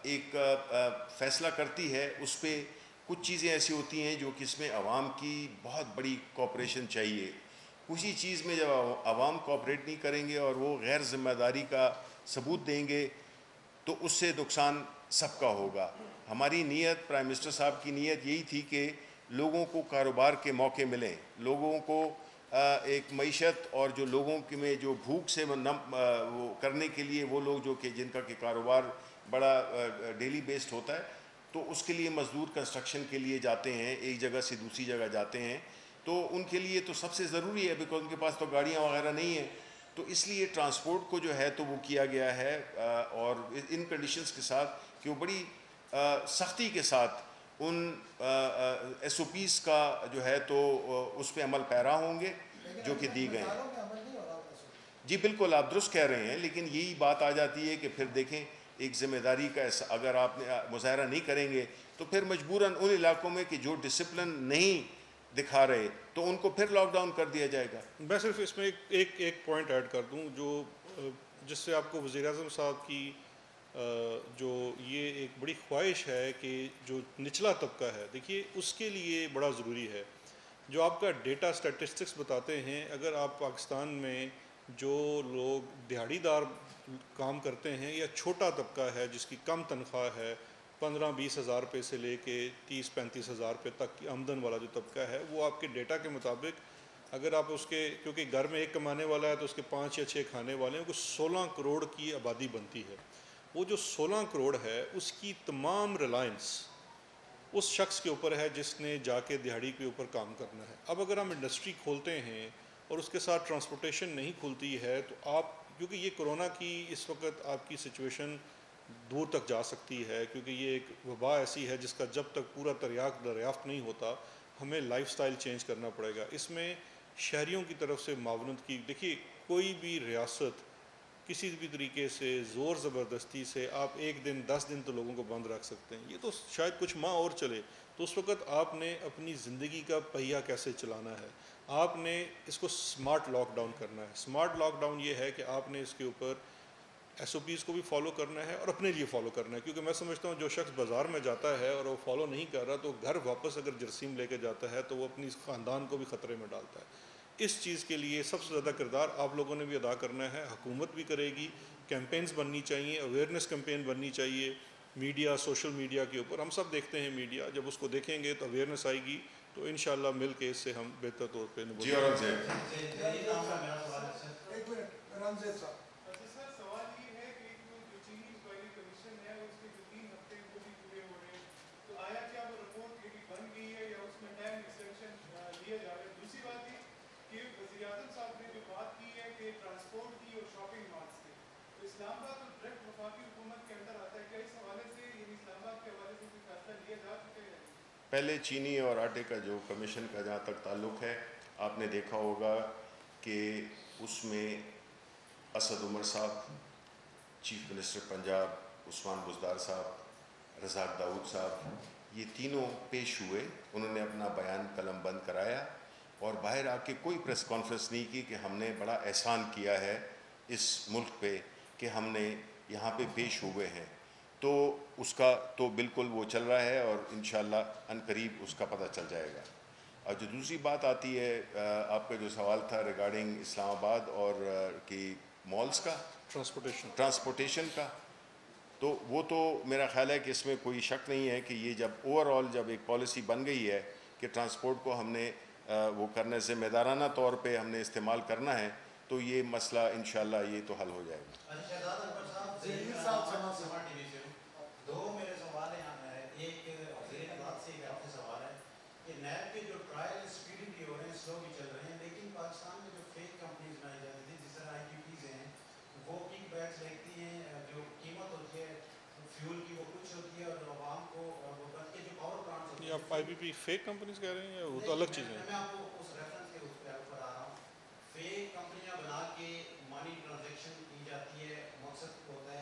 ایک فیصلہ کرتی ہے، اس پہ کچھ چیزیں ایسی ہوتی ہیں جو کہ اس میں عوام کی بہت بڑی کوآپریشن چاہیے. کسی چیز میں جب عوام کوآپریٹ نہیں کریں گے اور وہ غیر ذمہ داری کا ثبوت دیں گے تو اس سے نقصان سب کا ہوگا. ہماری نیت، پرائم منسٹر صاحب کی نیت یہی تھی کہ لوگوں کو کاروبار کے موقع ملیں، لوگوں کو ایک معیشت اور جو لوگوں کے میں جو بھوک سے وہ کرنے کے لیے وہ لوگ جو کہ جن کا کہ کاروبار بڑا ڈیلی بیسڈ ہوتا ہے، تو اس کے لیے مزدور کنسٹرکشن کے لیے جاتے ہیں، ایک جگہ سے دوسری جگہ جاتے ہیں، تو ان کے لیے تو سب سے ضروری ہے بیکاز ان کے پاس تو گاڑیاں وغیرہ نہیں ہیں. تو اس لیے ٹرانسپورٹ کو جو ہے تو وہ کیا گیا ہے اور ان کنڈیشنز کے ساتھ کہ وہ بڑی سختی کے ساتھ ان ایس او پیز کا جو ہے تو اس پہ عمل پیرا ہوں گے جو کہ دی گئے ہیں. جی بالکل آپ درست کہہ رہے ہیں، لیکن یہی بات آ جاتی ہے کہ پھر دیکھیں ایک ذمہ داری کا اگر آپ نے مظاہرہ نہیں کریں گے تو پھر مجبوراً ان علاقوں میں کہ جو ڈسپلن نہیں دکھا رہے تو ان کو پھر لاک ڈاؤن کر دیا جائے گا. میں صرف اس میں ایک پوائنٹ ایڈ کر دوں جو جس سے آپ کو وزیر اعظم صاحب کی جو یہ ایک بڑی خواہش ہے کہ جو نچلا طبقہ ہے، دیکھیے اس کے لیے بڑا ضروری ہے. جو آپ کا ڈیٹا سٹیٹسٹکس بتاتے ہیں، اگر آپ پاکستان میں جو لوگ دیہڑی دار کام کرتے ہیں یا چھوٹا طبقہ ہے جس کی کم تنخواہ ہے، 15-20 ہزار روپے سے لے کے 30-35 ہزار روپے تک کی آمدن والا جو طبقہ ہے، وہ آپ کے ڈیٹا کے مطابق اگر آپ اس کے کیونکہ گھر میں ایک کمانے والا ہے تو اس کے 5 یا 6 کھانے والے ہیں، وہ 16 کروڑ کی آبادی بنتی ہے. وہ جو 16 کروڑ ہے اس کی تمام ریلائنس اس شخص کے اوپر ہے جس نے جا کے دیہڑی کے اوپر کام کرنا ہے. اب اگر ہم انڈسٹری کھولتے ہیں اور اس کے ساتھ ٹرانسپورٹیشن نہیں کھلتی ہے تو آپ کیونکہ یہ کرونا کی اس وقت آپ کی سچویشن دور تک جا سکتی ہے، کیونکہ یہ ایک وبا ایسی ہے جس کا جب تک پورا دریافت نہیں ہوتا ہمیں لائف سٹائل چینج کرنا پڑے گا. اس میں شہریوں کی طرف سے معاونت کی دیکھیے کوئی بھی ریاست کسی بھی طریقے سے زور زبردستی سے آپ ایک دن 10 دن تو لوگوں کو بند رکھ سکتے ہیں، یہ تو شاید کچھ ماہ اور چلے. تو اس وقت آپ نے اپنی زندگی کا پہیہ کیسے چلانا ہے، آپ نے اس کو سمارٹ لاک ڈاؤن کرنا ہے. سمارٹ لاک ڈاؤن یہ ہے کہ آپ نے اس کے اوپر ایس او پیز کو بھی فالو کرنا ہے اور اپنے لیے فالو کرنا ہے، کیونکہ میں سمجھتا ہوں جو شخص بازار میں جاتا ہے اور وہ فالو نہیں کر رہا تو گھر واپس اگر جرسیم لے کے جاتا ہے تو وہ اپنی خاندان کو بھی خطرے میں ڈالتا ہے. اس چیز کے لیے سب سے زیادہ کردار آپ لوگوں نے بھی ادا کرنا ہے، حکومت بھی کرے گی، کیمپینز بننی چاہیے، اویئرنیس کیمپین بننی چاہیے میڈیا، سوشل میڈیا کے اوپر. ہم سب دیکھتے ہیں میڈیا، جب اس کو دیکھیں گے تو اویئرنیس آئے گی تو انشاءاللہ مل کے اس سے ہم بہتر طور پہ جی اور ایک منٹ رمزیب صاحب. سوال یہ ہے کہ جو چینی انکوائری کمیشن ہے اس کے جو 3 ہفتے وہ بھی پورے ہو رہے ہیں، تو آیا کیا وہ رپورٹ یہ بھی بن گئی ہے یا اس میں ٹائم ایکسٹینشن لیا جا رہا ہے؟ دوسری بات یہ کہ وزیر اعظم صاحب نے جو بات کی ہے کہ ٹرانسپورٹ کی اور شاپنگ مالس کی، تو اسلام آباد تو ڈائریکٹ وفاقی حکومت کے اندر آتا ہے، کیا اس حوالے سے یعنی اسلام آباد کے حوالے سے کوئی فیصلہ لیا جا چکا ہے؟ پہلے چینی اور آٹے کا جو کمیشن کا جہاں تک تعلق ہے، آپ نے دیکھا ہوگا کہ اس میں اسد عمر صاحب، چیف منسٹر پنجاب عثمان بزدار صاحب، رزاق داؤد صاحب، یہ تینوں پیش ہوئے. انہوں نے اپنا بیان قلم بند کرایا اور باہر آ کے کوئی پریس کانفرنس نہیں کی کہ ہم نے بڑا احسان کیا ہے اس ملک پہ کہ ہم نے یہاں پہ پیش ہوئے ہیں. تو اس کا تو بالکل وہ چل رہا ہے اور انشاءاللہ عنقریب اس کا پتہ چل جائے گا. اور جو دوسری بات آتی ہے آپ کا جو سوال تھا ریگارڈنگ اسلام آباد اور کی مالز کا ٹرانسپورٹیشن کا، تو وہ تو میرا خیال ہے کہ اس میں کوئی شک نہیں ہے کہ یہ جب اوور آل جب ایک پالیسی بن گئی ہے کہ ٹرانسپورٹ کو ہم نے وہ کرنا ذمہ دارانہ طور پہ ہم نے استعمال کرنا ہے تو یہ مسئلہ انشاءاللہ یہ تو حل ہو جائے گا. دو میرے سوال ہیں، ایک وزیر اطلاعات سے ایک آپ سے سوال ہے کہ نیب کے جو ٹرائل اسپیڈی بھی ہو رہے ہیں، سلو بھی چل رہے ہیں، لیکن پاکستان میں جو فیک کمپنیز بنائی جاتی تھیں جس طرح آئی پی پیز ہیں، وہ کک بیکس لیتی ہیں، جو قیمت ہوتی ہے فیول کی وہ کچھ ہوتی ہے اور عوام کو وہ بلکہ جو پاور پلانٹس ہوتے ہیں. آپ آئی پی پی فیک کمپنیز کہہ رہے ہیں یا وہ تو الگ چیزیں ہیں؟ میں آپ کو اس ریفرنس کے اوپر آ رہا ہوں. فیک کمپنیاں بنا کے منی ٹرانزیکشن کی جاتی ہے، مقصد ہوتا ہے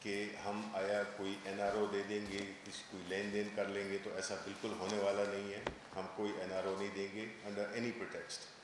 کہ ہم آیا کوئی NRO دے دیں گے، کسی کوئی لین دین کر لیں گے، تو ایسا بالکل ہونے والا نہیں ہے. ہم کوئی NRO نہیں دیں گے انڈر اینی پریٹیکسٹ.